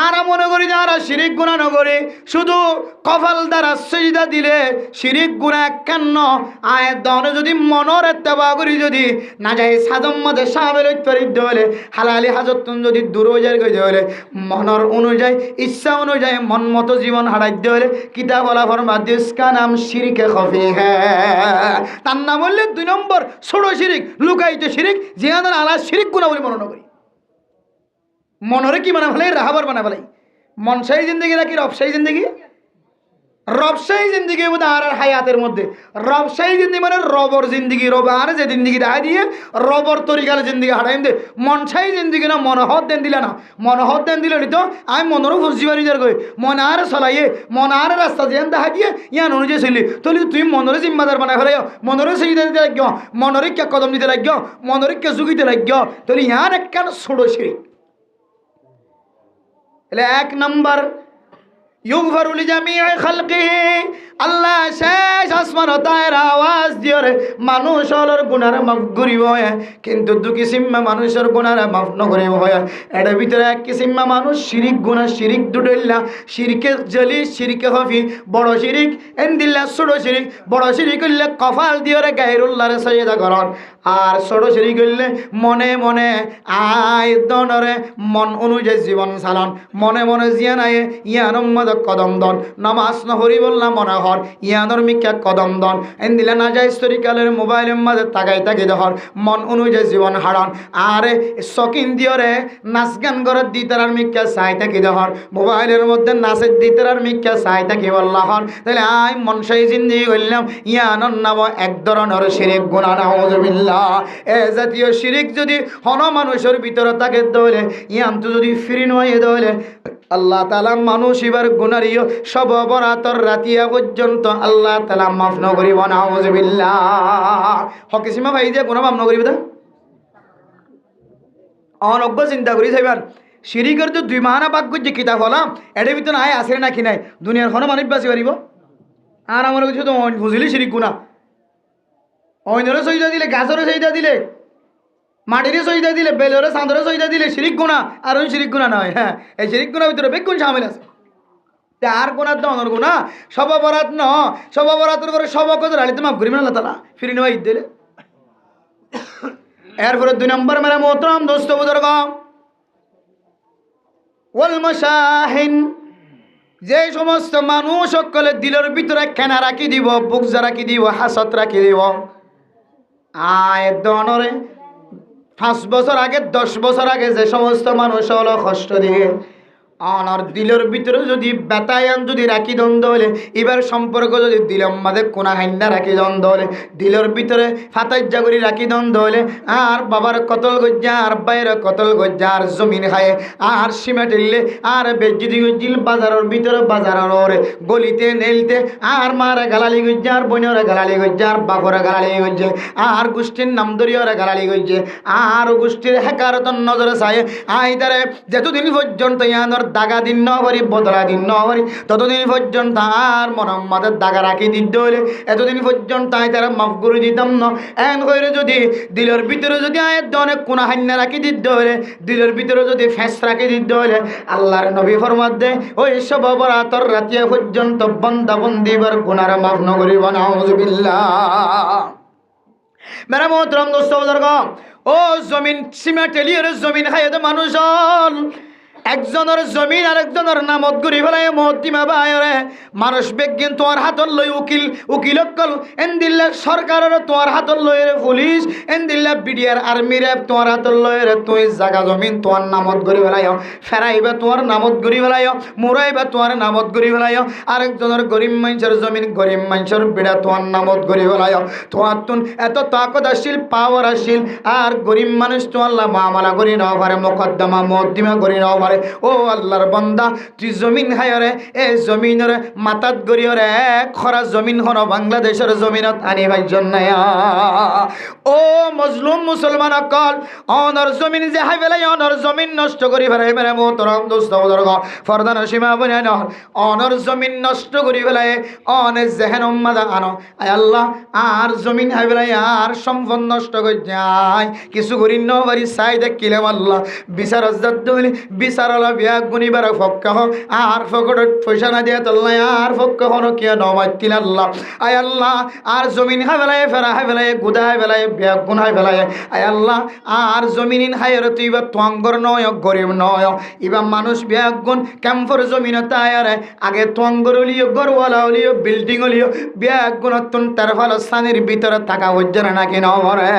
আর মনে করি যারা শিরিক গুনাহ নকরে শুধু কপাল দ্বারা সিজদা দিলে শিরিক গুনাহ একান্ন আয়াত দনে যদি মনের ইত্তেবা করি যদি না যায় সাদম মধ্যে শামিল হইতে হলে হালালি হাজতুন যদি দূর হয়ে যায় হলে মনের অনুযায়ী ইচ্ছা অনুযায়ী মন মতো জীবন হারাইতে হলে কিতাব ওয়ালা ফরমাতে ইসকা নাম শিরিকে খফি হ্যাঁ তার নাম বললে 2 নম্বর ছোট শিরিক লুকাইতে শিরিক জিহাদের আলা শিরিক গুনাহ বলে মনে করি। মনরে কি বানা ফেলাই রাহাবার বানা ফেলাই মনসাই জিন্দগি নাকি রবসাই জিন্দগি? রবসাই জিন্দগি বোধ আর হায়াতের মধ্যে রবসাই জিন্দগি মানে রবর জিন্দগি রব আর যে জিন্দগি দেখা দিয়ে রবর তরিকার জিন্দগি হারাইম দে মনসাই জিন্দগি না মনোহর দেন দিলে না মনোহর দেন দিলে তো আমি মনেরও ফুসি বাড়ি যার গই মন আর চলাইয়ে মন আর রাস্তা যেন দেখা দিয়ে ইয়ান অনুযায়ী চলি তাহলে তুমি মনরে জিম্মাদার বানাই ফেলাই মনরে সিজদা দিতে লাগ মনরে কে কদম দিতে লাগ মনরে কে ঝুঁকিতে লাগ তাহলে ইয়ান একখান ছোট শিরিক। এক নম্বর ইউগফারু লিজামিই খালকিহি আল্লাহ শেষ আসমান তার আওয়াজ দিয়ে মানুষের গুনার মাফ করিব কিন্তু দু কিসিমা মানুষের গুনার মাফ নকরিব এর ভিতরে এক কিসিমা মানুষ শিরিক গুনাহ শিরিক দুটাইলা শিরকে জলি শিরকে হফি বড় শিরিক এন্দিল্লা ছোট শিরিক বড় শিরিক হইলে কপাল দিয়ে গায়রুল্লাহরে সাজদা করন আর ছোট শিরিক হইলে মনে মনে আয় দনরে মন অনুযায়ী জীবন চালন মনে মনে জিয়ান আয়ে ইয়ানম মদ কদম দন নামাজ নহরি বললা মনে হর ইয়ানোর মিকা কদম দন এন্দিলা না যায় তরিকালের মোবাইলের মাঝে তাকাই তাকি দহর মন অনুযায়ী জীবন হারান আরে শকিন দিয়রে নাচ গান করে দিতার মিকা চাই থাকি দহর মোবাইলের মধ্যে নাচের দিতার মিকা চাই থাকি বল্লাহর তাহলে আই মনসাই জিন্দি করলাম ইয়ানোর নাম এক ধরনের শিরিক গুনাহ নাউযুবিল্লাহ। এ জাতীয় শিরিক যদি হন মানুষের ভিতরে থাকে তাহলে ইয়ান তো যদি ফিরি নয় তাহলে আল্লাহ তাআলা মানুষ এবার গুনারিও সব অপরাধর রাতিয়া পর্যন্ত আল্লাহ তাআলা মাফ ন করিব নাউযুবিল্লাহ। হকিসীমা ভাই যে গুনাহ মাফ ন করিব তা অনজ্ঞ চিন্তা করি যাইবার শিরিকের তো 2 মাহানা বাক্য যে কিতাব হলাম এটার ভিতরে আয় আসে নাকি নাই দুনিয়ার কোনো মানুষ বাঁচি পারিব আর আমার কিছু তো বুঝিলি শিরিক গুনাহ অইনরে সইদা দিলে গাছরে সইদা দিলে মাটিরে সইদা দিলে বেলরে চাঁদরে সইদা দিলে শিরিক গুনাহ আর ওই শিরিক গুনাহ নয়। হ্যাঁ এই শিরিক গুনার ভিতরে বেগুন শামিল আছে আর গুনাহ তো অনর গুনাহ সব অপরাধ ন সব অপরাধের করে সব কদর আলিতে মাফ করিবেন আল্লাহ তাআলা ফিরি নেওয়া ঈদ দিলে। এরপরে 2 নম্বর মেরা মোহতরম দোস্ত বুজুর্গ ওয়াল মাশাহিন যে সমস্ত মানুষ সকলে দিলের ভিতরে কেনা রাখি দিব বুকজা রাখি দিব হাসত রাখি দিব আয় দনরে 5 বছর আগে 10 বছর আগে যে সমস্ত মানুষ হলো কষ্ট দিয়ে অনর দিলের ভিতরে যদি বেতায়ান যদি রাখি দ্বন্দ্ব হলে এবার সম্পর্ক যদি দিলের মাঝে কোনা হাইন্না রাখি দ্বন্দ্ব হলে দিলের ভিতরে ফাতাই জাগরি রাখি দ্বন্দ্ব হলে আর বাবার কতল গজ্জা আর বাইরে কতল গজ্জা আর জমিন খায় আর সিমেন্ট এলে আর বেজিদি গজ্জিল বাজারের ভিতরে বাজারের গলিতে নেলতে আর মারে গালালি গজ্জা আর বোনের গালালি গজ্জা আর বাপরে গালালি গজ্জে আর গোষ্ঠীর নাম ধরিয়ে গালালি গজ্জে আর গোষ্ঠীর হেকারতন নজরে চায় আইদারে যতদিন পর্যন্ত ইয়ানোর দাগা দিন নরি বদলা দিন নরি ততদিন পর্যন্ত আর মনের দাগা রাখি দিতে হলে এতদিন পর্যন্ত আয় তারা মাফ করে দিতাম না এন করে যদি দিলের ভিতরে যদি আয়ের অনেক কোনা হান্না রাখি দিতে হলে দিলের ভিতরে যদি ফেস রাখি দিতে হলে আল্লাহর নবী ফরমাতে ওই সব অপরাধর রাতিয়া পর্যন্ত বন্দা বন্দিবার গুনার মাফ ন করিব নাউযুবিল্লাহ। মেরা মোহতরম দোস্ত বুজুর্গ ও জমিন সিমেন্ট এলিয়ে জমিন খাইয়ে তো মানুষ একজনের জমিন আরেকজনের নামত ঘুরি ফেলাই মহতিমা বায়রে মানুষ বিজ্ঞান তোমার হাতত লই উকিলকল এনদিল্লা সরকারের তোমার হাতত লই রে পুলিশ এনদিল্লা বিডিআর আর্মি রে তোমার হাতত লই রে তুই জায়গা জমিন তোমার নামত ঘুরি ফেলাই ফেরাইবা তোমার নামত ঘুরি ফেলাই মুরাইবা তোমার নামত ঘুরি ফেলাই আরেকজনের গরিব মানুষের জমিন গরিব মানুষের বিড়া তোমার নামত ঘুরি ফেলাই তোমার তুন এত তাকত আসিল পাওয়ার আসিল আর গরিব মানুষ তোমার মামলা করি নাও পারে মোকদ্দমা মহতিমা করি নাও পারে ও আল্লাহর বান্দা তুই জমিন হায়রে এ জমিনের মাতাত গড়িয়রে খরা জমিন হন বাংলাদেশের জমিনত আনি ভাই জন্নায়া ও মজলুম মুসলমান অকল অনর জমিন যে হাই বেলাই অনর জমিন নষ্ট করি ফেলাই মেরে মোহতরম দোস্ত বুজুর্গ ফরদান সীমা বনে নর অনর জমিন নষ্ট করি ফেলাই অনে জেহেন উম্মাদা আনো আয় আল্লাহ আর জমিন হাই বেলাই আর সম্পদ নষ্ট করে যায় কিছু করি নবারি চাই দেখিলাম আল্লাহ বিচার দলি বিচার বিয়াক গুনিবার ফক্কা হোক আর ফকটত পয়সা না দিয়ে তোল্লাই আর ফক্কা হনো কিয়া নবাইতিল আল্লাহ আয় আল্লাহ আর জমিন হাই বেলায় ফেরা হাই বেলায় গুদা হাই বেলায় বিয়াক গুন হাই বেলায় আয় আল্লাহ আর জমিন হাইয়ের তুই বা তোয়াঙ্গর নয় গরিব নয় ইবা মানুষ বিয়াক গুন ক্যাম্পর জমিন তায়ারে আগে তোয়াঙ্গর হলিও গরওয়ালা হলিও বিল্ডিং হলিও বিয়াক গুণ তুন তার ভালো স্থানের ভিতরে থাকা হচ্ছে না নাকি নরে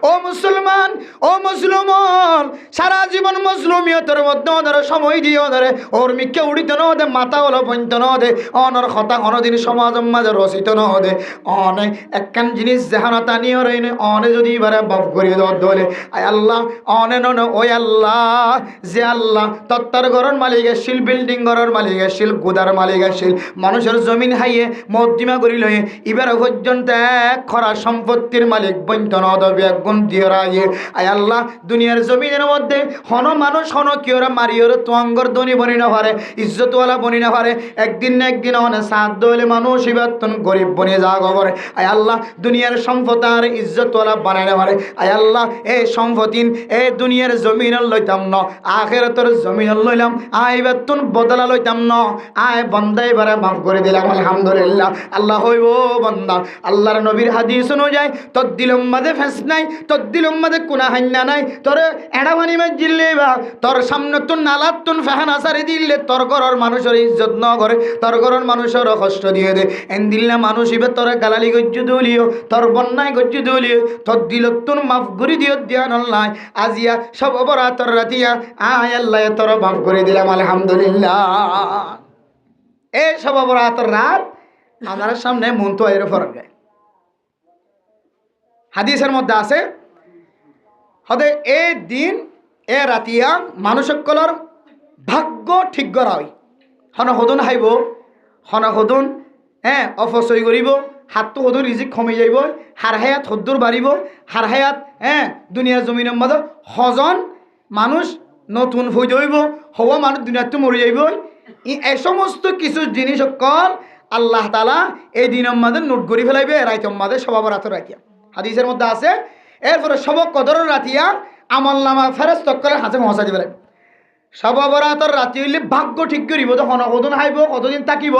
ও মুসলমান ও মুসলমান সারা জীবন মুসলমিয়তের মধ্যে ওদের সময় দিয়ে ওদের ওর মিকে উড়িত ন দে মাথা হলো বন্ত ন দে অনর কথা অনদিন সমাজ মাঝে রচিত ন দে অনে একখান জিনিস যেহানতা নিয়ে রইনে অনে যদি এবারে বাপ করিয়ে দলে আয় আল্লাহ অনে নন ওই আল্লাহ যে আল্লাহ তত্তার ঘরের মালিক আসছিল বিল্ডিং ঘরের মালিক আসছিল গুদার মালিক আসছিল মানুষের জমিন হাইয়ে মধ্যিমা করি লয়ে এবার পর্যন্ত এক খরা সম্পত্তির মালিক বন্ত ন দবে একগুণ দিয়ে রাগে আয় আল্লাহ দুনিয়ার জমিনের মধ্যে হন মানুষ হন কিওরা মারিওর তোয়াঙ্গর ধনী বনি না পারে ইজ্জতওয়ালা বনি না পারে একদিন না একদিন অনেক সাধ্য হলে মানুষ এবার গরিব বনি যা গবরে আয় আল্লাহ দুনিয়ার সম্পদ আর ইজ্জতওয়ালা বানাই না পারে আয় আল্লাহ এই সম্পত্তিন এই দুনিয়ার জমিন লইতাম ন আখেরাতের জমিন লইলাম আয় এবার তুন বদলা লইতাম ন আয় বন্দা এবারে মাফ করে দিলাম আলহামদুলিল্লাহ আল্লাহ হইব বন্দা আল্লাহর নবীর হাদিস অনুযায়ী তোর দিলম মাঝে ফেঁস নাই তোর দিলম মাঝে কোনা হান্না নাই তোর এড়া বানি মাছ জিল্লে বা তোর সামনে তোর নালাত তোর ফেহান আসারি দিলে তোর ঘরের মানুষের ইজ্জত ন করে তোর ঘরের মানুষের কষ্ট দিয়ে দে এন দিল্লা মানুষ এবার তোর গালালি গজ্জু দলিও তোর বন্যায় গজ্জু দলিও তোর দিল তোর মাফ করে দিও দিয়া নল্লাই আজিয়া সব অপরাধর রাতিয়া আয় আল্লাহ তোর মাফ করে দিলাম আলহামদুলিল্লাহ এই সব অপরাধর রাত আমার সামনে মন তো এর ফরক গায় হাদিসের মধ্যে আছে হদে এই দিন এ রাতিয়া মানুষ সকলের ভাগ্য ঠিক করা হয় হন সদন হাইব হন সদন অপচয় করিব হাতটো সদন রিজিক কমি যাইব হার হায়াত সদ্দুর বাড়িব হার হায়াত দুনিয়ার জমিনের মধ্যে সজন মানুষ নতুন হয়ে যাইব হওয়া মানুষ দুনিয়াতে মরে যাইব এই সমস্ত কিছু জিনিস সকল আল্লাহ তালা এই দিনের মধ্যে নোট করে ফেলাইবে রাইতের মধ্যে সবাবরাত রাখিয়া হাদিসের মধ্যে আছে এরপরে সব কদর রাতিয়া আমল নামা ফেরত তক্কলের হাতে পৌঁছা দিবে সবাবরাতর রাতি হইলে ভাগ্য ঠিক করিব তখন কতদিন হাইব কতদিন থাকিব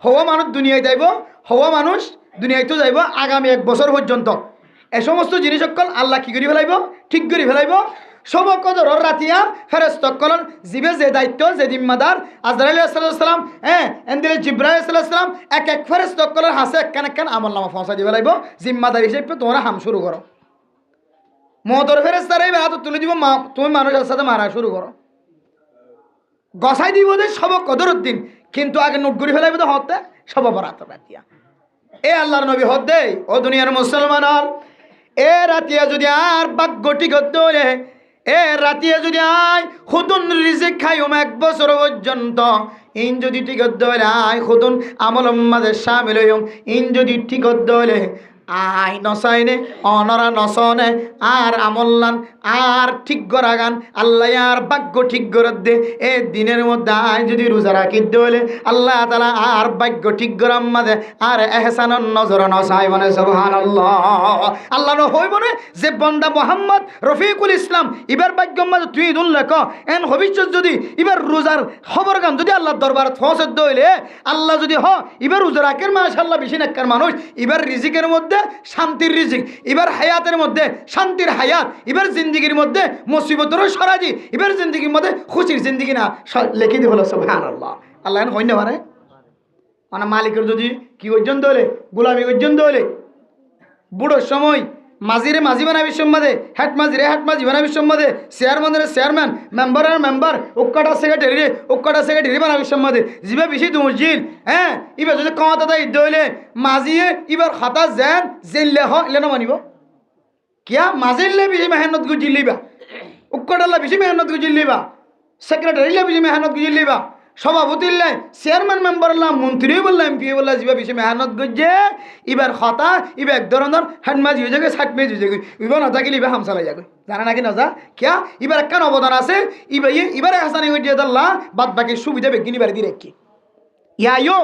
হওয়া মানুষ দুনিয়ায় যাইব হওয়া মানুষ দুনিয়ায় যাইব আগামী 1 বছর পর্যন্ত এ সমস্ত জিনিস সকল আল্লাহ কি করে ফেলাইব ঠিক করে ফেলাইব সব কদর রাতিয়া ফেরেশতা কলন জিবে যে দায়িত্ব যে জিম্মাদার আজরাইল আলাইহিস সালাম এন্দিলে জিবরাইল আলাইহিস সালাম এক এক ফেরেশতা কলন হাসে একখান আমলনামা পৌঁছা দিবে লাইব জিম্মাদার হিসেবে তোমরা হাম শুরু করো মহতর ফেরেশতারাই হাত তুলে দিব তুমি মানুষের সাথে মারা শুরু করো গসাই দিব যে সব কদরের দিন কিন্তু আগে নোট করে ফেলাইবে তো হতে সব অপরাধ রাতিয়া এ আল্লাহর নবী হদ দেই ও দুনিয়ার মুসলমান এ রাতিয়া যদি আর ভাগ্য ঠিক হতে এ রাতিয়া যদি আয় খুদুন রিজিক খাইম 1 বছর পর্যন্ত ইন যদি ঠিক হতে আয় খুদুন আমল মাঝে শামিল হইম ইন যদি ঠিক হতে আই নসাইনে অনরা নসনে আর আমল্লান আর ঠিক গরাগান আল্লাহ আর ভাগ্য ঠিক গরত দে এ দিনের মধ্যে আয় যদি রোজা রাখি দলে আল্লাহ তাআলা আর ভাগ্য ঠিক গরাম মাঝে আর এহসানন নজর নসাই মানে সুবহানাল্লাহ আল্লাহ ন হইব না যে বান্দা মুহাম্মদ রফিকুল ইসলাম ইবার ভাগ্য মাঝে তুই দুল্লাহ ক এন ভবিষ্যৎ যদি ইবার রোজার খবর গান যদি আল্লাহর দরবারে পৌঁছে দইলে আল্লাহ যদি হ ইবার রোজা রাখের মাশাআল্লাহ বেশি নেককার মানুষ ইবার রিজিকের মধ্যে মধ্যে শান্তির রিজিক, এবার হায়াতের মধ্যে শান্তির হায়াত, এবার জিন্দিগির মধ্যে মুসিবতেরও সরাজি, এবার জিন্দিগির মধ্যে খুশির জিন্দিগি না লিখে দিয়ে হলো সুবহানাল্লাহ। আল্লাহ হইন না পারে মানে মালিকের যদি কি পর্যন্ত হলে গোলামি পর্যন্ত হলে বুড়োর সময় মাঝিরে মাঝি বানাবি সম্বাদে, হেড মাঝিরে হেড মাঝি বানাবি সম্বাদে, চেয়ারম্যানের চেয়ারম্যান, মেম্বারের মেম্বার, উক্কাটা সেক্রেটারি বানাবি সম্বাদে, যিবা বেশি দুমজিল হ্যাঁ এবার যদি কমাতা ইদ্য হইলে মাঝিয়ে এবার খাতা যেন জেললে হলে না মানিব কিয়া মাঝিলে বেশি মেহনত গুজিলিবা, উক্কাটাল্লা বেশি মেহনত গুজিলিবা, সেক্রেটারিলা বেশি মেহনত গুজিলিবা, সভাপতিল্লাই চেয়ারম্যান মেম্বারল্লাহ মন্ত্রী বললাম এমপি বললাম যা বেশি মেহনত করছে এবার হতা এবার এক ধরনের হ্যান্ডমাজি হয়ে যাবে ষাট মেজ হয়ে যাবে এবার না থাকিলে এবার হামসালাই যাবে জানা নাকি না যা কিয়া এবার একখান অবদান আছে এবার হাসানি হয়ে দাল্লা বাদ বাকি সুবিধা বেগিনি বাড়ি দিয়ে রেখি ইয়াইও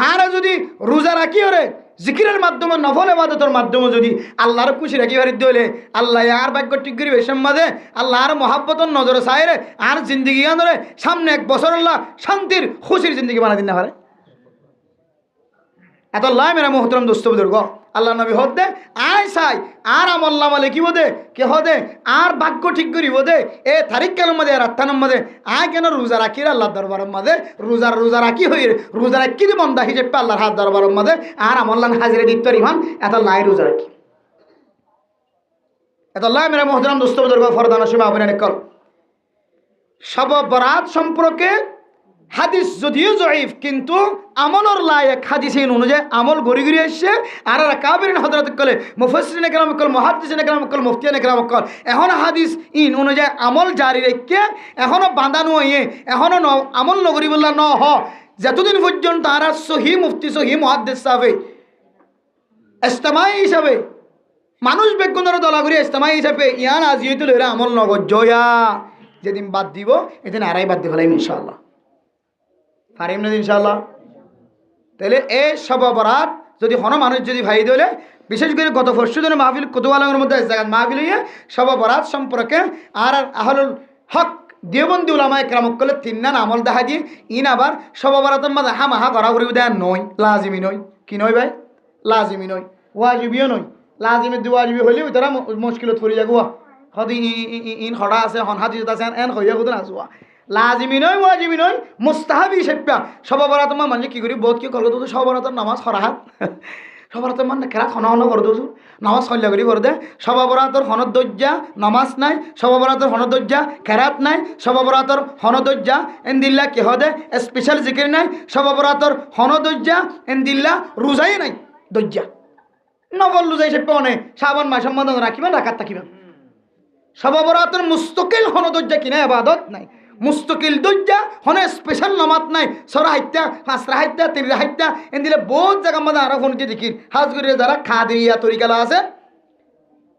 আর যদি রোজা রাখি ওরে জিকিরের মাধ্যমে নফল ইবাদতের মাধ্যমে যদি আল্লাহর খুশি রাখি বাড়ি দিলে আল্লাহ আর ভাগ্য ঠিক করি বেশম্বাদে আল্লাহ আর মহাব্বতর নজরে চাইরে আর জিন্দগি আনরে সামনে এক বছর আল্লাহ শান্তির খুশির জিন্দগি বানা দিন না পারে এত লাই মেরা মোহতরম দোস্ত বুজুর্গ আল্লাহ নবী হদে আয় চাই আর আমল্লা মালে কি বোধে কে হদে আর ভাগ্য ঠিক করি বোধে এ তারিখ কেন মধ্যে রাত্তানোর মধ্যে আয় কেন রোজা রাখি আল্লাহ দরবারের মধ্যে রোজা রাখি হই রোজা রাখি বন্ধা হিসেবে আল্লাহর হাত দরবারের মধ্যে আর আমল্লা হাজিরে দিতে ইমান এত লাই রোজা রাখি এত লাই মেরা মোহতরম দোস্ত বুজুর্গ ফরদান সময় আপনি কল সব বরাত সম্পর্কে হাদিস যদিও জয়ীফ কিন্তু আমলর লায়ক হাদিস অনুযায়ী আমল গড়ি গড়ি আসছে আর কাবিরিন হযরত কলে মুফাসসিরিন কেরাম কল মুহাদ্দিসিন কেরাম কল মুফতিয়ান কেরাম কল এখন হাদিস ইন অনুযায়ী আমল জারি রেখে এখনো বাঁধানো হয়ে এখনো আমল নগরী বললা ন হ যতদিন পর্যন্ত তারা সহি মুফতি সহি মুহাদ্দিস সাহেব ইজতিমাই হিসাবে মানুষ বেগুনের দলাগুড়ি ইজতিমাই হিসাবে ইয়ান আজিয়ত লইরা আমল নগর জয়া যেদিন বাদ দিব এদিন আড়াই বাদ দিব ইনশাআল্লাহ পারিম না ইনশাআল্লাহ তাহলে এই সব বরাত যদি হন মানুষ যদি ভাই দিলে বিশেষ করে গত পরশু দিনে মাহফিল কুতুবালার মধ্যে জায়গা মাহফিল হইয়া সব বরাত সম্পর্কে আর আহলুল হক দেওবন্দি উলামায়ে কেরাম কলে তিননান আমল দেখা দিয়ে ইন আবার সব বরাতের মধ্যে হামাহা করা করি দেয় নয় লাজিমি নয় কি নয় ভাই লাজিমি নয় ওয়াজিবিও নয় লাজিমি দুয়াজিবি হইলে তারা মুশকিলত পড়ে যাগুয়া হদি ইন খড়া আছে হন হাদিস আছে এন হইয়া কোথাও আসুয়া লাজিমি নয় ওয়াজিবি নয় মুস্তাহাবি হিসেবে সব বরাত মানে কি করি বোধ কি করলো তো সব বরাতের নামাজ হরাহাত সব বরাতের মানে কেরা হন করে দোছো নামাজ হল্লা করি করে দে সব বরাতের হনদজ্জা নামাজ নাই সব বরাতের হনদজ্জা কেরাত নাই সব বরাতের হনদজ্জা এন্দিল্লা কি হদে স্পেশাল জিকির নাই সব বরাতের হনদজ্জা এন্দিল্লা রোজাই নাই দজ্জা নবল রোজা হিসেবে অনেক শ্রাবণ মাস সম্বন্ধ রাখিবেন রাখাত থাকিবেন সব বরাতের মুস্তকিল হনদজ্জা কিনা ইবাদত নাই মুস্তকিল দজ্জা হনে স্পেশাল নামাজ নাই সরা হাইত্যা পাঁচরা হাইত্যা তিনরা হাইত্যা এন দিলে বহুত জায়গা মধ্যে আরো ফোন দেখির হাজগুড়ির যারা খাদেরিয়া তরিকালা আছে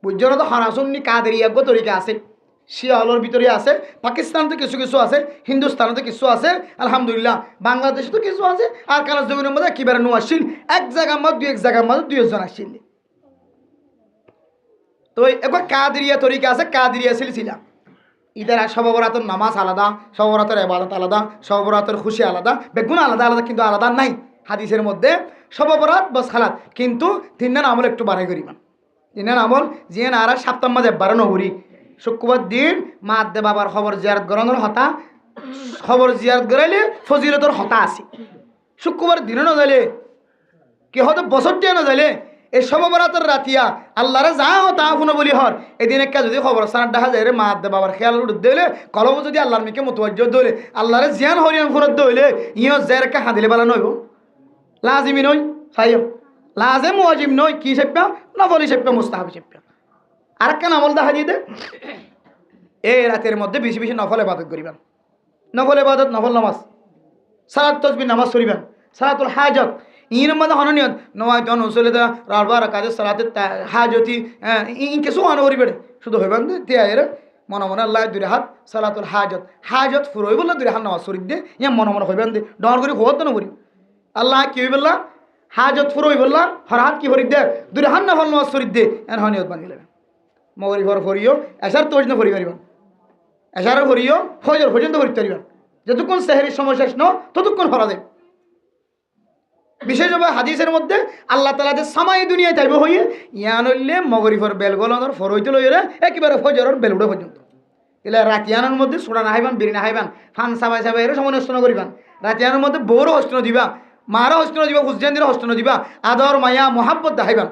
বুঝছো না তো হরাসন্নি কাদেরিয়া গো তরিকা আছে শিয়ালর ভিতরে আছে পাকিস্তানতে কিছু কিছু আছে হিন্দুস্তানতে কিছু আছে আলহামদুলিল্লাহ বাংলাদেশে তো কিছু আছে আর কালার জমিনের মধ্যে কিবার নো আসছিল এক জায়গার মধ্যে এক জায়গার মধ্যে 2 জন আসছিল তো একবার কাদেরিয়া তরিকা আছে কাদেরিয়া সিলসিলা ঈদের সব বরাতের নামাজ আলাদা সব বরাতের ইবাদত আলাদা সব বরাতের খুশি আলাদা বেগুন আলাদা আলাদা কিন্তু আলাদা নাই হাদিসের মধ্যে সব বরাত বস খালাত কিন্তু তিনজন আমল একটু বাড়াই করিবেন তিনজন আমল জিয়ান আর সপ্তাহ মাঝে বাড়ানো করি শুক্রবার দিন মা দে বাবার খবর জিয়ারত করানোর হতা খবর জিয়ারত করাইলে ফজিলতর হতা আছে শুক্রবার দিনও না যাইলে কি হয়তো বছরটিও না যাইলে এই সব বরাতের রাতিয়া আল্লাহরে যা তা শুনে বলি হর এদিন একটা যদি খবর সার দেখা যায় রে মা দে বাবার খেয়াল উঠ দিলে কলব যদি আল্লাহর মেকে মতওয়াজ্জ দিলে আল্লাহরে জিয়ান হরিয়ান ফোনত দিলে ইও জের কা হাদিলে বালা নইব লাজিমি নয় সাইও লাজিম ওয়াজিব নয় কি সেপ্পা নফল সেপ্পা মুস্তাহাব সেপ্পা আর একটা আমল দেখা দিয়ে দে এই রাতের মধ্যে বেশি বেশি নফল ইবাদত করিবেন নফল ইবাদত নফল নামাজ সালাত তাসবিহ নামাজ পড়িবেন সালাতুল হাজত ইন মধ্যে হননিয়ত নয় তন উসলে দা রারবার কাজে সালাতে হাজতি ইন কিছু হন করিবে শুধু হইবেন তে আয়ের মনে মনে আল্লাহ দুই হাত সালাতুল হাজত ফুরই বললা দুই হাত নামাজ শরীফ দে ইয়া মনে মনে হইবেন দে ডর করি হত না করি আল্লাহ কি বললা হাজত ফুরই বললা হর হাত কি ফরিক দে দুই হাত নফল নামাজ শরীফ দে এন হনিয়ত বানি লেবেন মগরি ঘর ফরিও এসার তোজ না ফরি পারিবেন এসার ফরিও ফজর পর্যন্ত ফরিতে পারিবেন যতক্ষণ সেহরির সময় শেষ ন ততক্ষণ ফরা দেয় বিশেষভাবে হাদিসের মধ্যে আল্লাহ তাআলা যে সামাই দুনিয়ায় তাইব হইয়ে ইয়ান হইলে মগরিফর বেলগলনের ফর হইতে লইরে একেবারে ফজরের বেল উঠে পর্যন্ত এলে রাতিয়ানোর মধ্যে সোড়া না হাইবান বিড়ি না হাইবান ফান সাবাই সাবাই এর সময় নষ্ট করিবান রাতিয়ানোর মধ্যে বউরও হস্ত দিবা মারা হস্ত দিবা হুসজেন্দির হস্ত দিবা আদর মায়া মহাব্বত দেখাইবান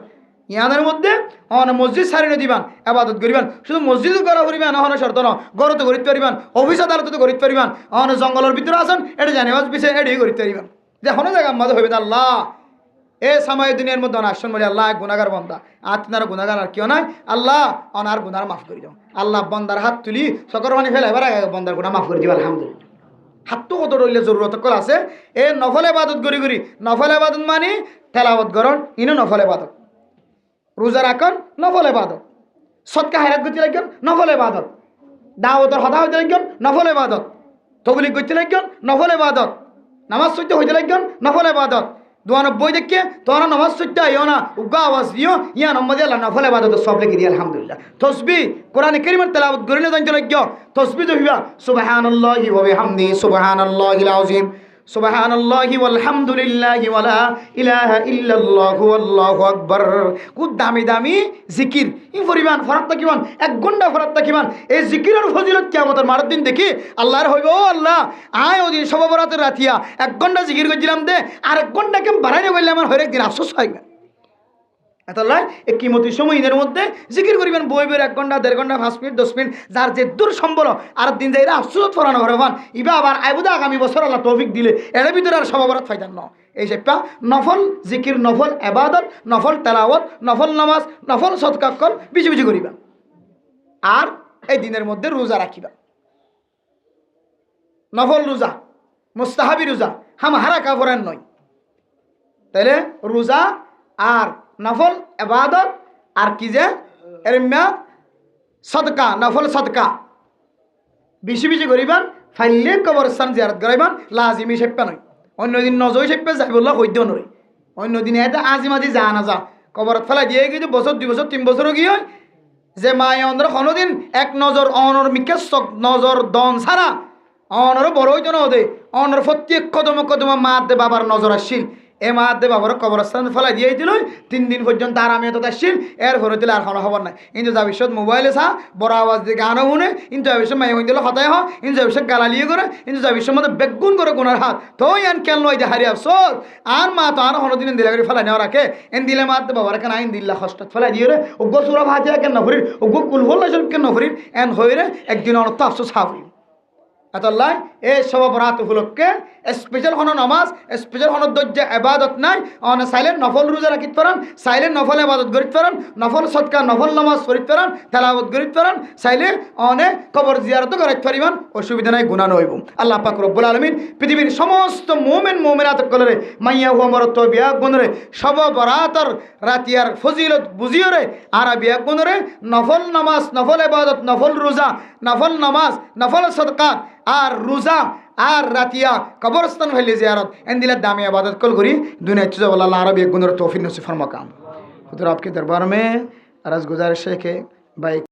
ইয়ানের মধ্যে অন মসজিদ সারিনে দিবান আবাদত করিবান শুধু মসজিদ করা করিবান অহন শর্ত ন গরতে করিতে পারিবান অফিস আদালতে করিতে পারিবান অন জঙ্গলের ভিতরে আসেন এটা জানিবাজ পিছিয়ে এডি করিতে পারিবান যে হন জায়গা আমাদের হইবে আল্লাহ এ সময় দুনিয়ার মধ্যে আসন বলে আল্লাহ গুনাহগার বান্দা আপনার গুনাহগার আর কেউ নাই আল্লাহ অনার গুনাহ মাফ করে দাও আল্লাহ বান্দার হাত তুলি সকর পানি ফেলে এবার বান্দার গুনাহ মাফ করে দিবা আলহামদুলিল্লাহ হাত তো কত রইলে জরুরত কল আছে এ নফল ইবাদত করি করি নফল ইবাদত মানে তেলাওয়াত করন ইনো নফল ইবাদত রোজা রাখুন নফল ইবাদত সদকা হায়াত করতে লাগেন নফল ইবাদত দাওয়াতের হদা হইতে লাগেন নফল ইবাদত তবলিগ করতে লাগেন নফল ইবাদত নামাজ পড়তে হইতে লাগেন নফল ইবাদত 92 দেখে তোরা নামাজ পড়তে আইও না উগা আওয়াজ দিও ইয়া নম্বর আল্লাহ নফল ইবাদত সব লিখে দি আলহামদুলিল্লাহ তাসবিহ কোরআন কারীমের তেলাওয়াত করিলে জানতে লাগিও তাসবিহ দইবা সুবহানাল্লাহি ওয়া বিহামদিহি সুবহানাল্লাহিল আযীম সুবহানাল্লাহি ওয়ালহামদুলিল্লাহি ওয়ালা ইলাহা ইল্লাল্লাহু আল্লাহু আকবার খুব দামি দামি জিকির ই পরিমাণ ফরাত তাকিবান 1 ঘন্টা ফরাত তাকিবান এই জিকিরের ফজিলত কিয়ামতের মার দিন দেখি আল্লাহর হইব ও আল্লাহ আয় ওদিন শবে বরাতের রাতিয়া 1 ঘন্টা জিকির কইছিলাম দে আর 1 ঘন্টা কেম বাড়াইনে বললে আমার হরেক দিন আফসোস হয় না এতলাই এই কিমতি সময়ের মধ্যে জিকির করিবেন বই বের 1 ঘন্টা 1.5 ঘন্টা 5 মিনিট 10 মিনিট যার যে দূর সম্বল আর দিন যাইরা আফসোস ফরানো হরবান ইবা আবার আইবুদা আগামী বছর আল্লাহ তৌফিক দিলে এর ভিতরে আর শবে বরাত ফায়দা ন এই সেপা নফল জিকির নফল ইবাদত নফল তেলাওয়াত নফল নামাজ নফল সদকা কর বেশি বেশি করিবা আর এই দিনের মধ্যে রোজা রাখিবা নফল রোজা মুস্তাহাবি রোজা হাম হারা কাফরান নয় তাইলে রোজা আর নফল ইবাদত আর কি যে এরম্যা সদকা নফল সদকা বেশি বেশি করিবান ফাইলে কবরস্থান জিয়ারত করাইবান লাজিমি সেপ্পা নয় অন্যদিন নজর সেপ্পে যাইবল্লা হইতেও নয় অন্যদিন এতে আজি মাঝি যা না যা কবরত ফেলা দিয়ে কিন্তু বছর 2 বছর 3 বছরও কি হয় যে মায়ে অন্ধ্র কোনোদিন এক নজর অনর মিকে নজর দন ছাড়া অনর বড় হইতো না ওদের অনর প্রত্যেক কদম কদম মা দে বাবার নজর আসছিল এ মা দে বাবার কবরস্থান ফেলাই দিয়ে দিল 3 দিন পর্যন্ত আরামে তো আসছিল এর ঘরে দিলে আর কোনো খবর নাই কিন্তু যা বিশ্বত মোবাইলে চা বড় আওয়াজ দিয়ে গানও শুনে কিন্তু যা বিশ্ব মাই দিলে হতায় হয় কিন্তু যা বিশ্ব গালালিয়ে করে কিন্তু যা বিশ্বের মধ্যে বেগুন করে গুনার হাত তো আন কেন লই দিয়ে হারি আফসোস আর মা তো আর কোনোদিন দিলে করে ফেলাই নেওয়া রাখে এন দিলে মা দে বাবার কেন আইন দিল্লা কষ্ট ফেলাই দিয়ে রে ওগ্য সুরা ভাজা কেন নফরির ওগ্য কুলহুল কেন নফরির এন হয়ে রে একদিন অনর্থ আফসোস হাফরি আল্লাহ এই শবে বরাত উপলক্ষে স্পেশাল কোনো নামাজ স্পেশাল কোনো দজ্জা ইবাদত নাই অন সাইলেন্ট নফল রোজা রাখিতে পারেন সাইলেন্ট নফল ইবাদত করিতে পারেন নফল সদকা নফল নামাজ পড়িতে পারেন তেলাওয়াত করিতে পারেন সাইলে অনে কবর জিয়ারত করাইতে পারিবেন অসুবিধা নাই গুনাহ নইব আল্লাহ পাক রব্বুল আলামিন পৃথিবীর সমস্ত মুমিন মুমিনাত কলরে মাইয়া হুয়া মরত বিয়া গুনরে শবে বরাতর রাতিয়ার ফজিলত বুঝিয়রে আর বিয়া গুনরে নফল নামাজ নফল ইবাদত নফল রোজা নফল নামাজ নফল সদকা আর রোজা আর রাতিয়া কবরস্থান ফেলে জিয়ারত এন दिला दामी इबादत कल करी दुनिया चीज़ वाला अल्लाह रब एक गुनर तौफीक नसीब फरमा काम खुदा आपके दरबार में अर्ज़ गुजारिश है कि भाई